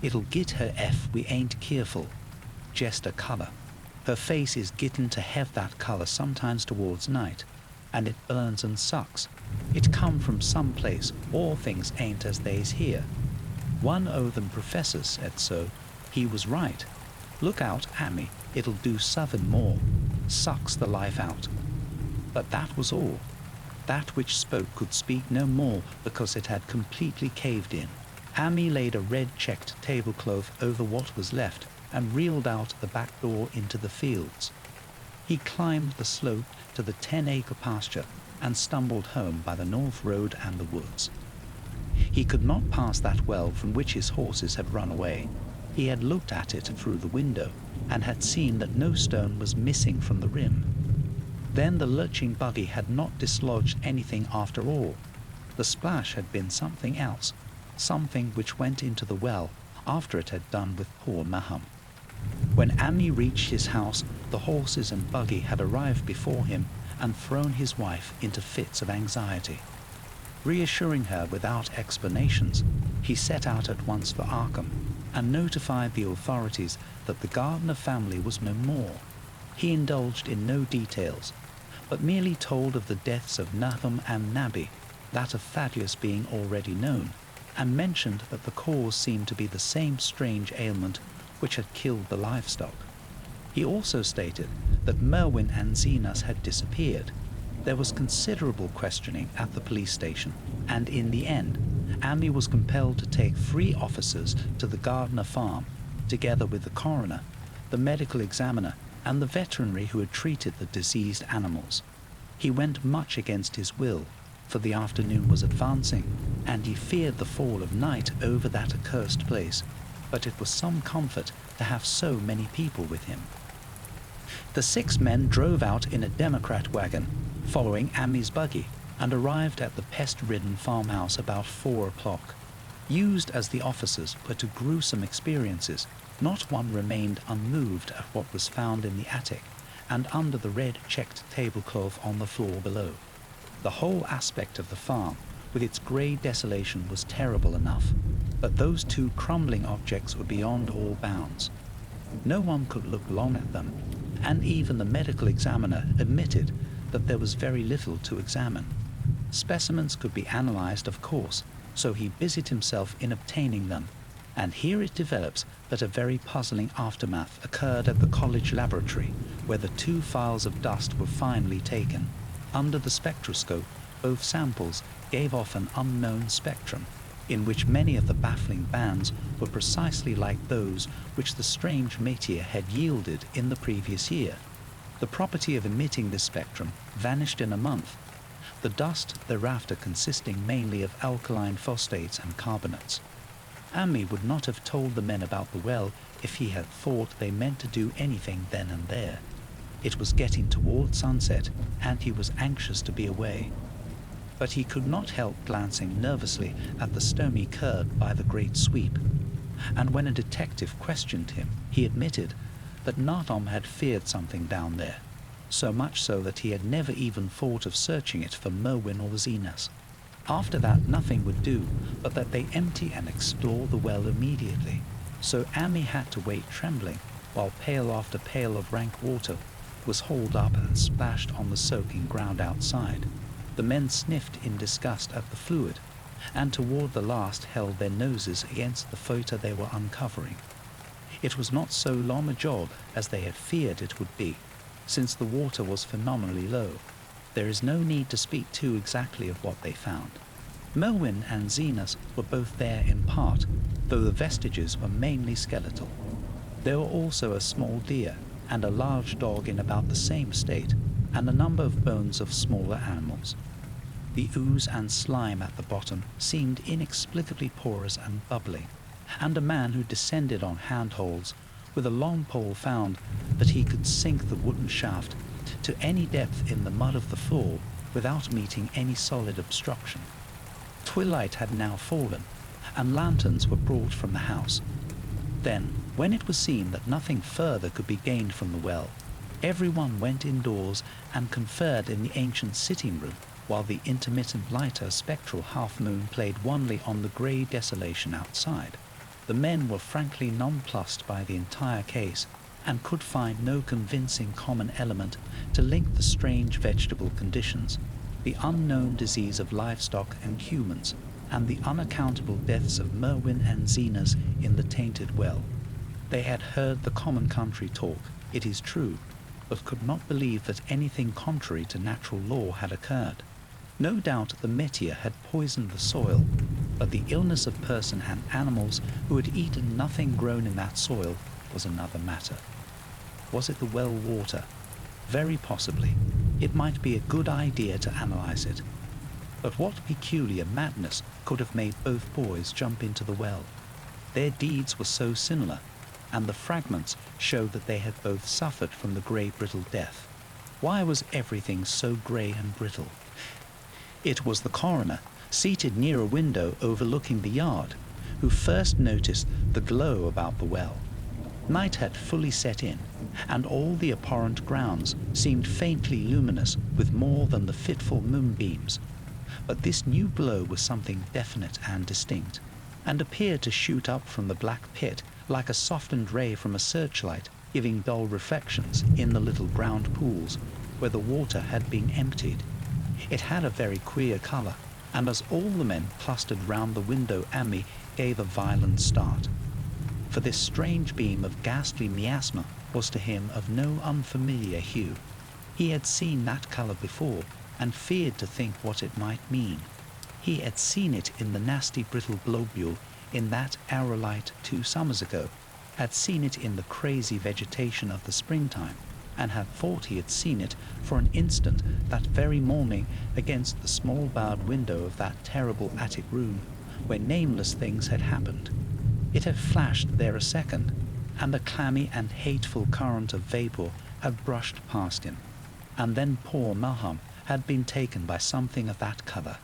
It'll git her if we ain't careful. Jest a colour. Her face is gittin' to have that colour sometimes towards night, and it burns and sucks. It come from some place. All things ain't as they's here. One o' them professors said so. He was right. Look out, Ammy, it'll do suthin' more. Sucks the life out. But that was all. That which spoke could speak no more because it had completely caved in. Ammy laid a red-checked tablecloth over what was left and reeled out the back door into the fields. He climbed the slope to the 10-acre pasture and stumbled home by the north road and the woods. He could not pass that well from which his horses had run away. He had looked at it through the window and had seen that no stone was missing from the rim. Then the lurching buggy had not dislodged anything after all. The splash had been something else, something which went into the well after it had done with poor Maham. When Ammi reached his house, the horses and buggy had arrived before him and thrown his wife into fits of anxiety. Reassuring her without explanations, he set out at once for Arkham and notified the authorities that the Gardner family was no more. He indulged in no details, but merely told of the deaths of Natham and Nabby, that of Thaddeus being already known, and mentioned that the cause seemed to be the same strange ailment which had killed the livestock. He also stated that Merwin and Zenas had disappeared. There was considerable questioning at the police station, and in the end, Ammi was compelled to take 3 officers to the Gardner farm, together with the coroner, the medical examiner, and the veterinary who had treated the diseased animals. He went much against his will, for the afternoon was advancing, and he feared the fall of night over that accursed place, but it was some comfort to have so many people with him. The 6 men drove out in a Democrat wagon, following Ammi's buggy, and arrived at the pest-ridden farmhouse about 4 o'clock. Used as the officers were to gruesome experiences, not one remained unmoved at what was found in the attic and under the red-checked tablecloth on the floor below. The whole aspect of the farm, with its grey desolation, was terrible enough, but those 2 crumbling objects were beyond all bounds. No one could look long at them, and even the medical examiner admitted that there was very little to examine. Specimens could be analysed, of course, so he busied himself in obtaining them, and here it develops that a very puzzling aftermath occurred at the college laboratory, where the 2 files of dust were finally taken. Under the spectroscope, both samples gave off an unknown spectrum, in which many of the baffling bands were precisely like those which the strange meteor had yielded in the previous year. The property of emitting this spectrum vanished in a month, the dust thereafter consisting mainly of alkaline phosphates and carbonates. Ammi would not have told the men about the well if he had thought they meant to do anything then and there. It was getting toward sunset, and he was anxious to be away. But he could not help glancing nervously at the stony curb by the great sweep, and when a detective questioned him, he admitted that Natham had feared something down there, so much so that he had never even thought of searching it for Merwin or Zenas. After that, nothing would do but that they empty and explore the well immediately, so Ammi had to wait trembling while pail after pail of rank water was hauled up and splashed on the soaking ground outside. The men sniffed in disgust at the fluid, and toward the last held their noses against the photo they were uncovering. It was not so long a job as they had feared it would be, since the water was phenomenally low. There is no need to speak too exactly of what they found. Merwin and Zenas were both there in part, though the vestiges were mainly skeletal. There were also a small deer and a large dog in about the same state, and a number of bones of smaller animals. The ooze and slime at the bottom seemed inexplicably porous and bubbling, and a man who descended on handholds with a long pole found that he could sink the wooden shaft to any depth in the mud of the floor without meeting any solid obstruction. Twilight had now fallen, and lanterns were brought from the house. Then, when it was seen that nothing further could be gained from the well, everyone went indoors and conferred in the ancient sitting room, while the intermittent lighter spectral half-moon played wanly on the grey desolation outside. The men were frankly nonplussed by the entire case, and could find no convincing common element to link the strange vegetable conditions, the unknown disease of livestock and humans, and the unaccountable deaths of Merwin and Zenas in the tainted well. They had heard the common country talk, it is true, but could not believe that anything contrary to natural law had occurred. No doubt the meteor had poisoned the soil, but the illness of person and animals who had eaten nothing grown in that soil was another matter. Was it the well water? Very possibly. It might be a good idea to analyze it. But what peculiar madness could have made both boys jump into the well? Their deeds were so similar, and the fragments showed that they had both suffered from the grey brittle death. Why was everything so grey and brittle? It was the coroner, seated near a window overlooking the yard, who first noticed the glow about the well. Night had fully set in, and all the abhorrent grounds seemed faintly luminous with more than the fitful moonbeams. But this new glow was something definite and distinct, and appeared to shoot up from the black pit like a softened ray from a searchlight, giving dull reflections in the little ground pools where the water had been emptied. It had a very queer colour, and as all the men clustered round the window, Ami gave a violent start. For this strange beam of ghastly miasma was to him of no unfamiliar hue. He had seen that colour before, and feared to think what it might mean. He had seen it in the nasty brittle globule in that aerolite 2 summers ago, had seen it in the crazy vegetation of the springtime, and had thought he had seen it for an instant that very morning against the small barred window of that terrible attic room where nameless things had happened. It had flashed there a second, and a clammy and hateful current of vapour had brushed past him, and then poor Malham had been taken by something of that colour.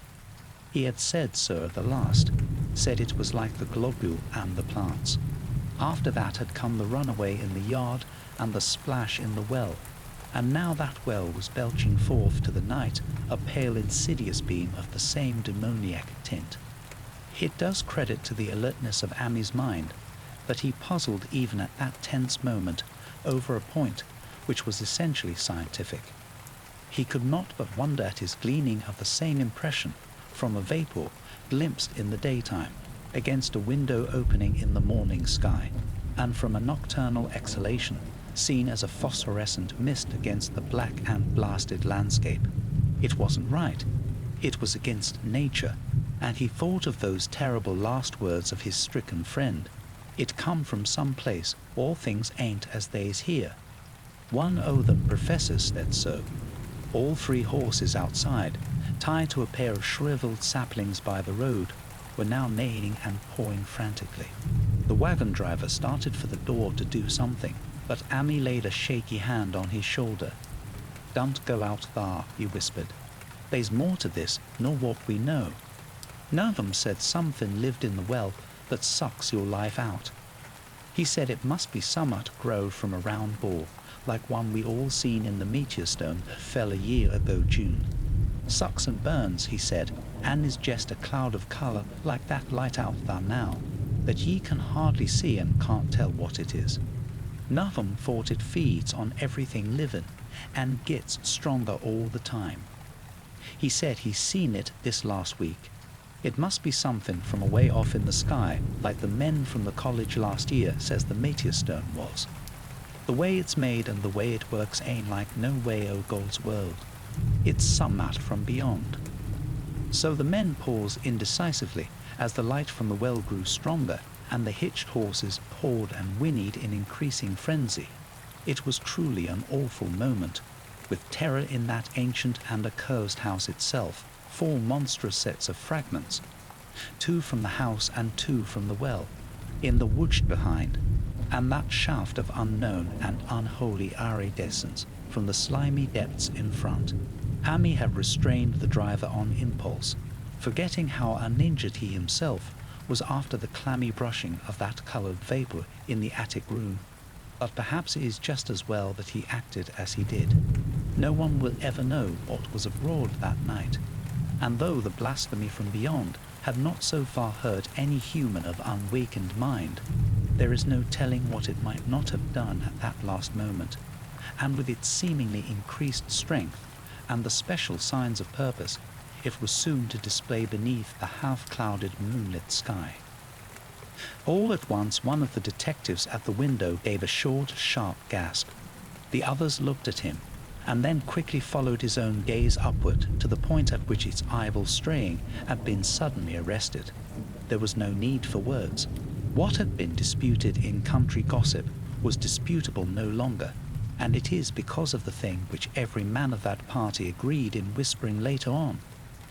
He had said so at the last, said it was like the globule and the plants. After that had come the runaway in the yard and the splash in the well, and now that well was belching forth to the night a pale insidious beam of the same demoniac tint. It does credit to the alertness of Ami's mind that he puzzled even at that tense moment over a point which was essentially scientific. He could not but wonder at his gleaning of the same impression from a vapour glimpsed in the daytime against a window opening in the morning sky, and from a nocturnal exhalation seen as a phosphorescent mist against the black and blasted landscape. It wasn't right. It was against nature, and he thought of those terrible last words of his stricken friend. It come from some place, all things ain't as they's here. One o' them professors said so. All 3 horses outside, tied to a pair of shriveled saplings by the road, were now neighing and pawing frantically. The wagon driver started for the door to do something, but Ami laid a shaky hand on his shoulder. "Don't go out thar," he whispered. "There's more to this nor what we know. None of 'em said something lived in the well that sucks your life out. He said it must be summat grow from a round ball, like one we all seen in the meteor stone that fell a year ago June. Sucks and burns, he said, and is just a cloud of colour like that light out thar now, that ye can hardly see and can't tell what it is. None of 'em thought it feeds on everything living, and gets stronger all the time. He said he's seen it this last week. It must be something from away off in the sky, like the men from the college last year says the meteor stone was. The way it's made and the way it works ain't like no way o' God's world. It's summat from beyond." So the men paused indecisively as the light from the well grew stronger, and the hitched horses pawed and whinnied in increasing frenzy. It was truly an awful moment, with terror in that ancient and accursed house itself, 4 monstrous sets of fragments, 2 from the house and 2 from the well, in the woods behind, and that shaft of unknown and unholy iridescence from the slimy depths in front. Ami had restrained the driver on impulse, forgetting how uninjured he himself was after the clammy brushing of that coloured vapour in the attic room. But perhaps it is just as well that he acted as he did. No one will ever know what was abroad that night, and though the blasphemy from beyond had not so far hurt any human of unawakened mind, there is no telling what it might not have done at that last moment, and with its seemingly increased strength and the special signs of purpose it was soon to display beneath the half-clouded moonlit sky. All at once one of the detectives at the window gave a short, sharp gasp. The others looked at him, and then quickly followed his own gaze upward to the point at which its eyeball straying had been suddenly arrested. There was no need for words. What had been disputed in country gossip was disputable no longer, and it is because of the thing which every man of that party agreed in whispering later on,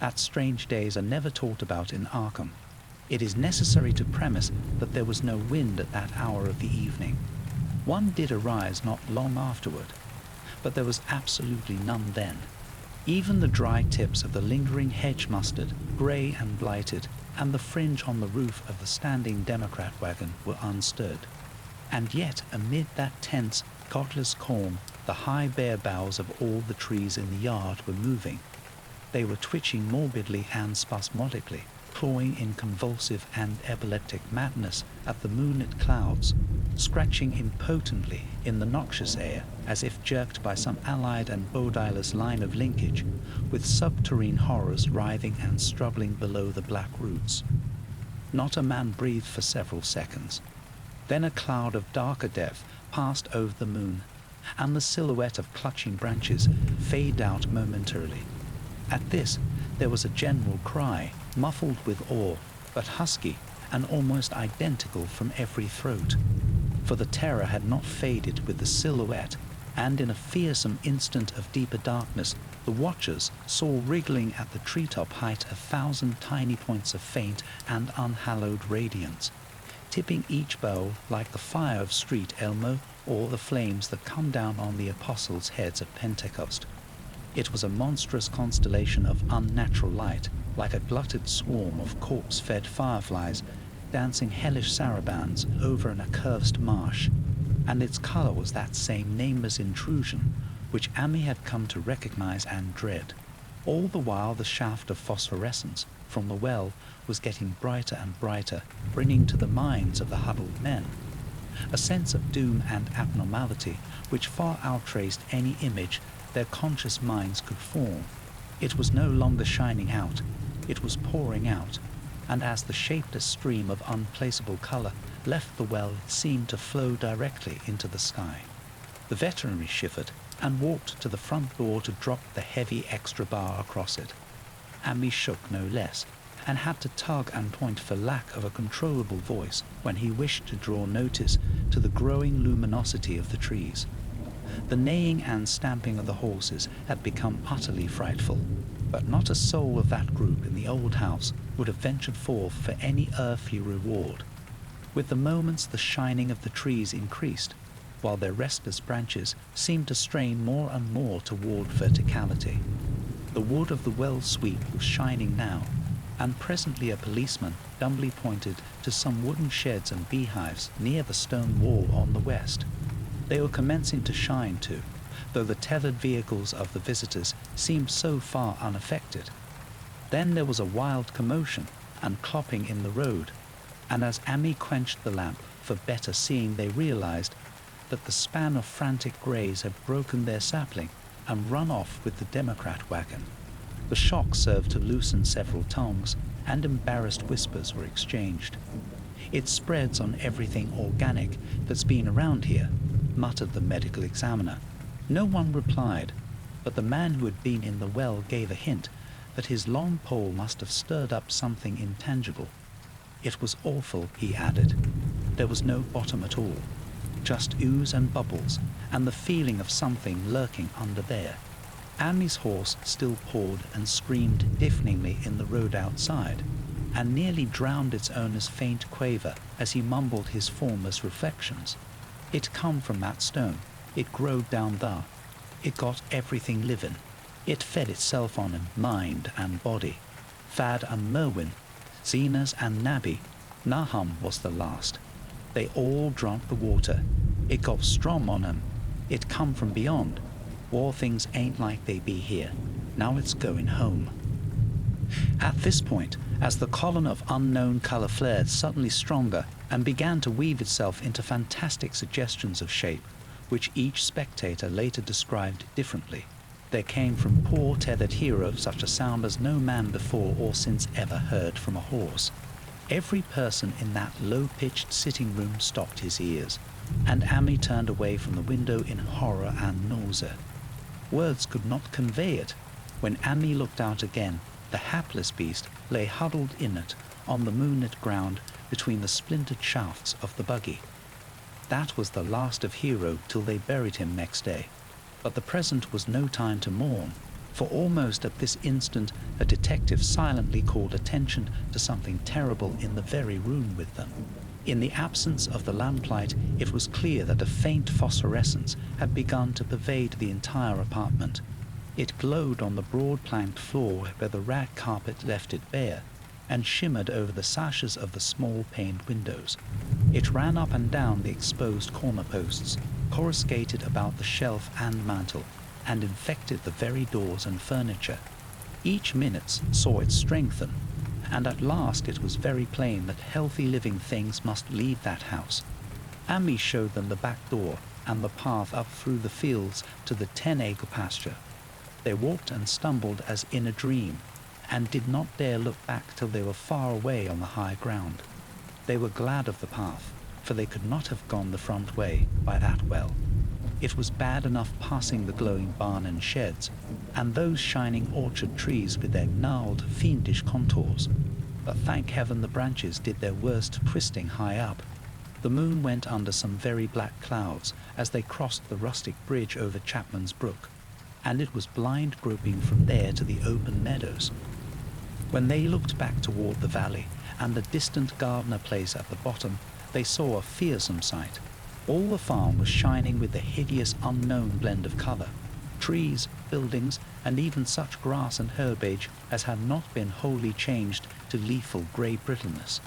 that strange days are never talked about in Arkham. It is necessary to premise that there was no wind at that hour of the evening. One did arise not long afterward, but there was absolutely none then. Even the dry tips of the lingering hedge mustard, grey and blighted, and the fringe on the roof of the standing Democrat wagon were unstirred. And yet, amid that tense, godless calm, the high bare boughs of all the trees in the yard were moving. They were twitching morbidly and spasmodically, clawing in convulsive and epileptic madness at the moonlit clouds, scratching impotently in the noxious air as if jerked by some allied and bodiless line of linkage, with subterrene horrors writhing and struggling below the black roots. Not a man breathed for several seconds. Then a cloud of darker depth passed over the moon, and the silhouette of clutching branches faded out momentarily. At this, there was a general cry, muffled with awe, but husky and almost identical from every throat. For the terror had not faded with the silhouette, and in a fearsome instant of deeper darkness, the watchers saw wriggling at the treetop height 1,000 tiny points of faint and unhallowed radiance, tipping each bow like the fire of street Elmo or the flames that come down on the apostles' heads at Pentecost. It was a monstrous constellation of unnatural light, like a glutted swarm of corpse-fed fireflies dancing hellish sarabands over an accursed marsh, and its colour was that same nameless intrusion which Ami had come to recognize and dread. All the while the shaft of phosphorescence from the well was getting brighter and brighter, bringing to the minds of the huddled men a sense of doom and abnormality which far outtraced any image their conscious minds could form. It was no longer shining out, it was pouring out, and as the shapeless stream of unplaceable colour left the well, it seemed to flow directly into the sky. The veterinary shivered and walked to the front door to drop the heavy extra bar across it. Ami shook no less, and had to tug and point for lack of a controllable voice when he wished to draw notice to the growing luminosity of the trees. The neighing and stamping of the horses had become utterly frightful, but not a soul of that group in the old house would have ventured forth for any earthly reward. With the moments the shining of the trees increased, while their restless branches seemed to strain more and more toward verticality. The wood of the well sweep was shining now, and presently a policeman dumbly pointed to some wooden sheds and beehives near the stone wall on the west. They were commencing to shine too, though the tethered vehicles of the visitors seemed so far unaffected. Then there was a wild commotion and clopping in the road, and as Ami quenched the lamp for better seeing, they realized that the span of frantic greys had broken their sapling and run off with the Democrat wagon. The shock served to loosen several tongues, and embarrassed whispers were exchanged. "It spreads on everything organic that's been around here," muttered the medical examiner. No one replied, but the man who had been in the well gave a hint that his long pole must have stirred up something intangible. It was awful, he added. There was no bottom at all, just ooze and bubbles, and the feeling of something lurking under there. Ami's horse still pawed and screamed deafeningly in the road outside, and nearly drowned its owner's faint quaver as he mumbled his formless reflections. It come from that stone, it growed down thar. it got everything living. It fed itself on him, mind and body. Thad and Merwin, Zenas and Nabby, Nahum was the last. They all drank the water. It got strong on 'em. It come from beyond. War things ain't like they be here. Now it's going home. At this point, as the column of unknown colour flared suddenly stronger and began to weave itself into fantastic suggestions of shape, which each spectator later described differently, there came from poor tethered hero such a sound as no man before or since ever heard from a horse. Every person in that low-pitched sitting room stopped his ears, and Amy turned away from the window in horror and nausea. Words could not convey it. When Amy looked out again, the hapless beast lay huddled in it on the moonlit ground between the splintered shafts of the buggy. That was the last of Hero till they buried him next day. But the present was no time to mourn, for almost at this instant a detective silently called attention to something terrible in the very room with them. In the absence of the lamplight, it was clear that a faint phosphorescence had begun to pervade the entire apartment. It glowed on the broad planked floor where the rag carpet left it bare, and shimmered over the sashes of the small paned windows. It ran up and down the exposed corner posts, coruscated about the shelf and mantel, and infected the very doors and furniture. Each minute saw it strengthen, and at last it was very plain that healthy living things must leave that house. Amy showed them the back door and the path up through the fields to the 10-acre pasture. They walked and stumbled as in a dream, and did not dare look back till they were far away on the high ground. They were glad of the path, for they could not have gone the front way by that well. It was bad enough passing the glowing barn and sheds, and those shining orchard trees with their gnarled, fiendish contours. But thank heaven the branches did their worst twisting high up. The moon went under some very black clouds as they crossed the rustic bridge over Chapman's Brook, and it was blind groping from there to the open meadows. When they looked back toward the valley and the distant Gardner place at the bottom, they saw a fearsome sight. All the farm was shining with the hideous unknown blend of colour. Trees, buildings, and even such grass and herbage as had not been wholly changed to lethal grey brittleness.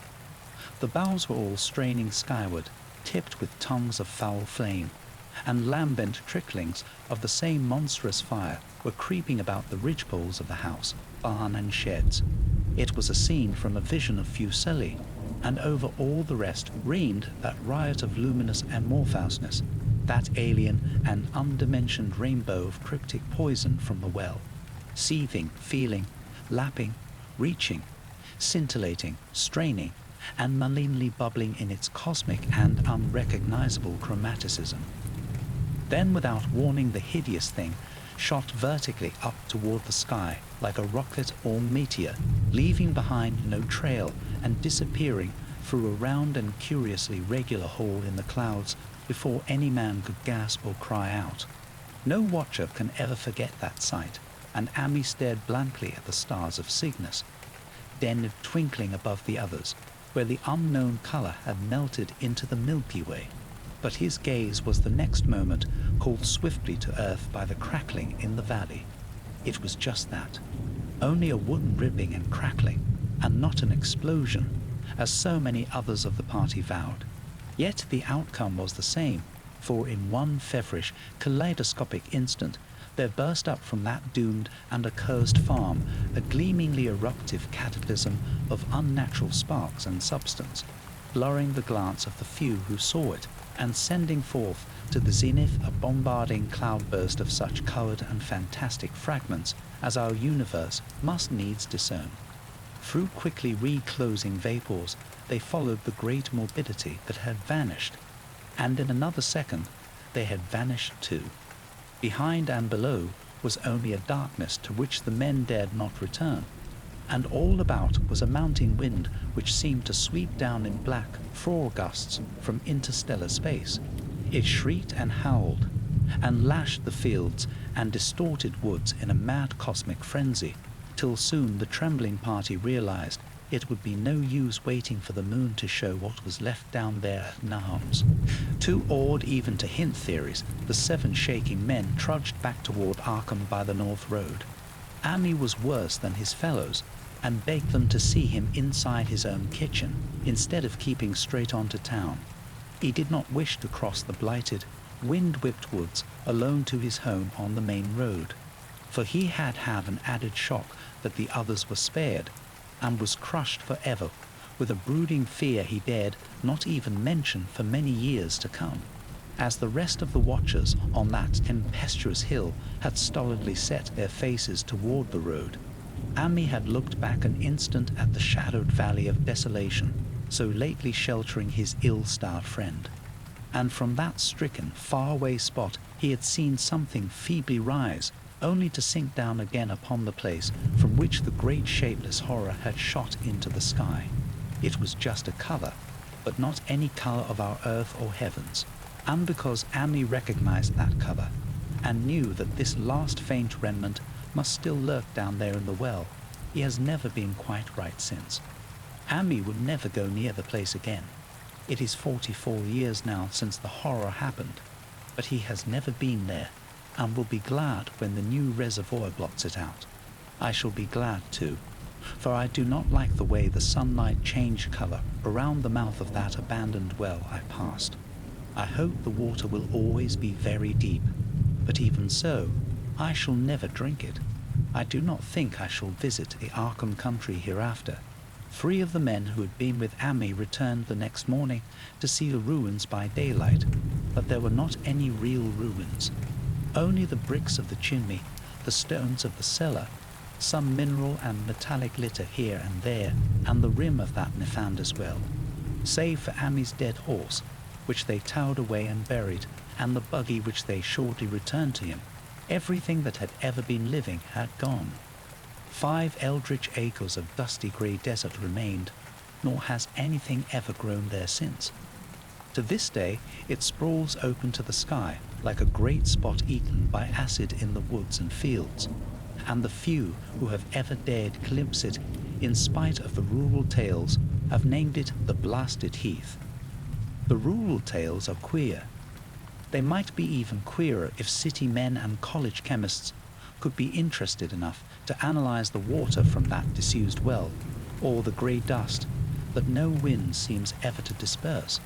The boughs were all straining skyward, tipped with tongues of foul flame, and lambent tricklings of the same monstrous fire were creeping about the ridgepoles of the house, barn and sheds. It was a scene from a vision of Fuseli, and over all the rest reigned that riot of luminous amorphousness, that alien and undimensioned rainbow of cryptic poison from the well, seething, feeling, lapping, reaching, scintillating, straining, and malignly bubbling in its cosmic and unrecognizable chromaticism. Then, without warning, the hideous thing shot vertically up toward the sky like a rocket or meteor, leaving behind no trail and disappearing through a round and curiously regular hole in the clouds before any man could gasp or cry out. No watcher can ever forget that sight, and Amy stared blankly at the stars of Cygnus, then twinkling above the others, where the unknown colour had melted into the Milky Way. But his gaze was the next moment called swiftly to earth by the crackling in the valley. It was just that, only a wooden ripping and crackling, and not an explosion, as so many others of the party vowed. Yet the outcome was the same, for in one feverish, kaleidoscopic instant there burst up from that doomed and accursed farm a gleamingly eruptive cataclysm of unnatural sparks and substance, blurring the glance of the few who saw it, and sending forth to the zenith a bombarding cloudburst of such coloured and fantastic fragments as our universe must needs discern. Through quickly reclosing vapours, they followed the great morbidity that had vanished, and in another second they had vanished too. Behind and below was only a darkness to which the men dared not return, and all about was a mountain wind which seemed to sweep down in black thaw gusts from interstellar space. It shrieked and howled, and lashed the fields and distorted woods in a mad cosmic frenzy, till soon the trembling party realized it would be no use waiting for the moon to show what was left down there at Nahum's. Too awed even to hint theories, the 7 shaking men trudged back toward Arkham by the North Road. Ami was worse than his fellows, and begged them to see him inside his own kitchen, instead of keeping straight on to town. He did not wish to cross the blighted, wind-whipped woods alone to his home on the main road, for he had had an added shock that the others were spared, and was crushed forever with a brooding fear he dared not even mention for many years to come. As the rest of the watchers on that tempestuous hill had stolidly set their faces toward the road, Ami had looked back an instant at the shadowed valley of desolation so lately sheltering his ill-starred friend, and from that stricken, faraway spot he had seen something feebly rise, only to sink down again upon the place from which the great shapeless horror had shot into the sky. It was just a cover, but not any color of our earth or heavens, and because Ami recognized that cover, and knew that this last faint remnant must still lurk down there in the well, he has never been quite right since. Ami would never go near the place again. It is 44 years now since the horror happened, but he has never been there, and will be glad when the new reservoir blots it out. I shall be glad too, for I do not like the way the sunlight changed color around the mouth of that abandoned well I passed. I hope the water will always be very deep, but even so, I shall never drink it. I do not think I shall visit the Arkham country hereafter. 3 of the men who had been with Ami returned the next morning to see the ruins by daylight, but there were not any real ruins. Only the bricks of the chimney, the stones of the cellar, some mineral and metallic litter here and there, and the rim of that nefandous well. Save for Ami's dead horse, which they towed away and buried, and the buggy which they shortly returned to him, everything that had ever been living had gone. 5 eldritch acres of dusty grey desert remained, nor has anything ever grown there since. To this day, it sprawls open to the sky like a great spot eaten by acid in the woods and fields, and the few who have ever dared glimpse it, in spite of the rural tales, have named it the Blasted Heath. The rural tales are queer. They might be even queerer if city men and college chemists could be interested enough to analyze the water from that disused well, or the grey dust that no wind seems ever to disperse.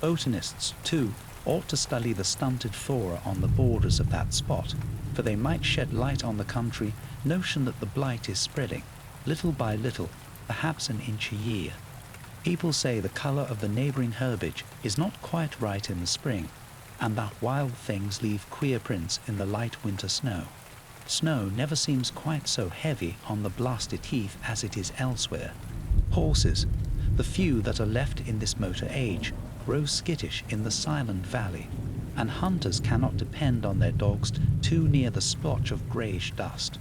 Botanists, too, ought to study the stunted flora on the borders of that spot, for they might shed light on the country notion that the blight is spreading, little by little, perhaps an inch a year. People say the color of the neighboring herbage is not quite right in the spring, and that wild things leave queer prints in the light winter snow. Snow never seems quite so heavy on the Blasted Heath as it is elsewhere. Horses, the few that are left in this motor age, grow skittish in the silent valley, and hunters cannot depend on their dogs too near the splotch of greyish dust.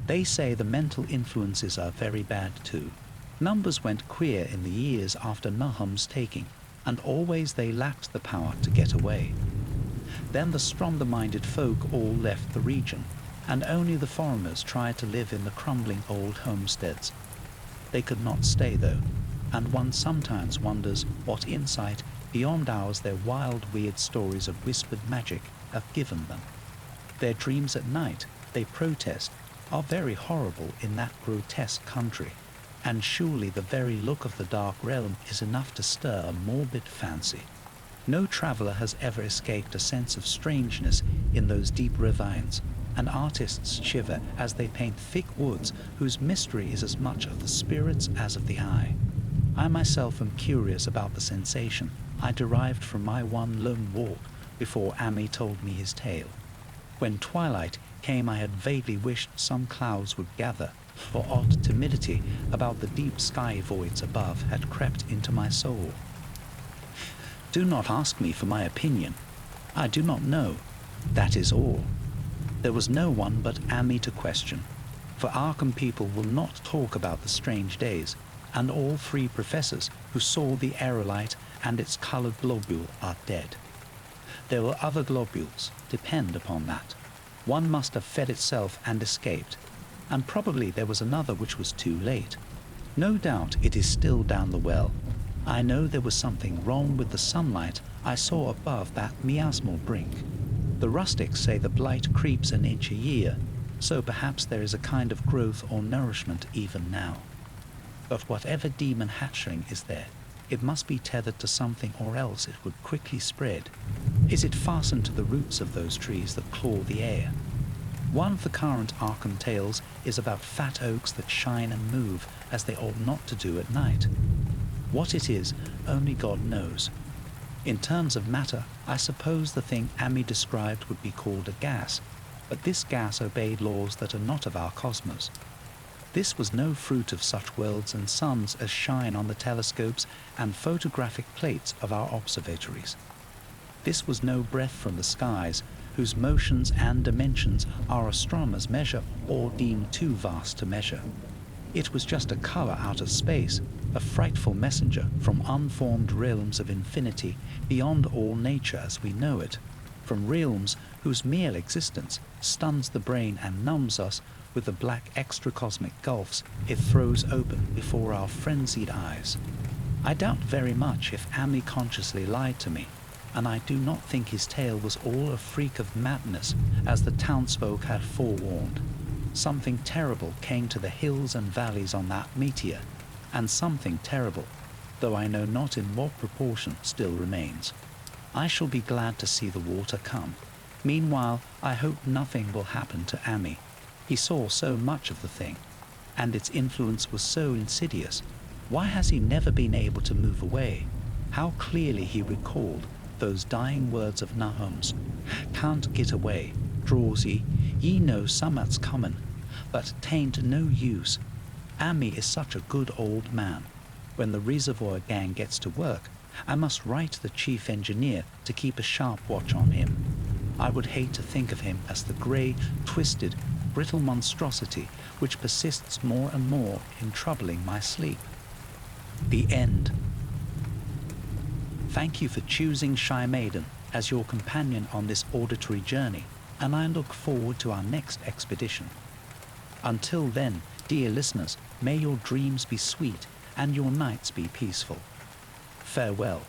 They say the mental influences are very bad too. Numbers went queer in the years after Nahum's taking, and always they lacked the power to get away. Then the stronger-minded folk all left the region, and only the foreigners tried to live in the crumbling old homesteads. They could not stay though, and one sometimes wonders what insight beyond ours their wild, weird stories of whispered magic have given them. Their dreams at night, they protest, are very horrible in that grotesque country, and surely the very look of the dark realm is enough to stir a morbid fancy. No traveller has ever escaped a sense of strangeness in those deep ravines, and artists shiver as they paint thick woods whose mystery is as much of the spirits as of the eye. I myself am curious about the sensation I derived from my one lone walk before Ami told me his tale. When twilight came, I had vaguely wished some clouds would gather, for odd timidity about the deep sky voids above had crept into my soul. Do not ask me for my opinion. I do not know. That is all. There was no one but Ami to question, for Arkham people will not talk about the strange days, and all 3 professors who saw the aerolite and its colored globule are dead. There were other globules, depend upon that. One must have fed itself and escaped, and probably there was another which was too late. No doubt it is still down the well. I know there was something wrong with the sunlight I saw above that miasmal brink. The rustics say the blight creeps an inch a year, so perhaps there is a kind of growth or nourishment even now. But whatever demon hatchling is there, it must be tethered to something or else it would quickly spread. Is it fastened to the roots of those trees that claw the air? One of the current Arkham tales is about fat oaks that shine and move as they ought not to do at night. What it is, only God knows. In terms of matter, I suppose the thing Amy described would be called a gas, but this gas obeyed laws that are not of our cosmos. This was no fruit of such worlds and suns as shine on the telescopes and photographic plates of our observatories. This was no breath from the skies, whose motions and dimensions our astronomers measure or deem too vast to measure. It was just a colour out of space, a frightful messenger from unformed realms of infinity beyond all nature as we know it, from realms whose mere existence stuns the brain and numbs us with the black extracosmic gulfs it throws open before our frenzied eyes. I doubt very much if Amy consciously lied to me, and I do not think his tale was all a freak of madness, as the townsfolk had forewarned. Something terrible came to the hills and valleys on that meteor, and something terrible, though I know not in what proportion, still remains. I shall be glad to see the water come. Meanwhile, I hope nothing will happen to Amy. He saw so much of the thing, and its influence was so insidious. Why has he never been able to move away? How clearly he recalled those dying words of Nahum's. Can't get away, draws ye know summat's common, but tain't no use. Amy is such a good old man. When the reservoir gang gets to work, I must write the chief engineer to keep a sharp watch on him. I would hate to think of him as the grey, twisted, brittle monstrosity which persists more and more in troubling my sleep. The end. Thank you for choosing ShyMaiden as your companion on this auditory journey, and I look forward to our next expedition. Until then, dear listeners, may your dreams be sweet and your nights be peaceful. Farewell.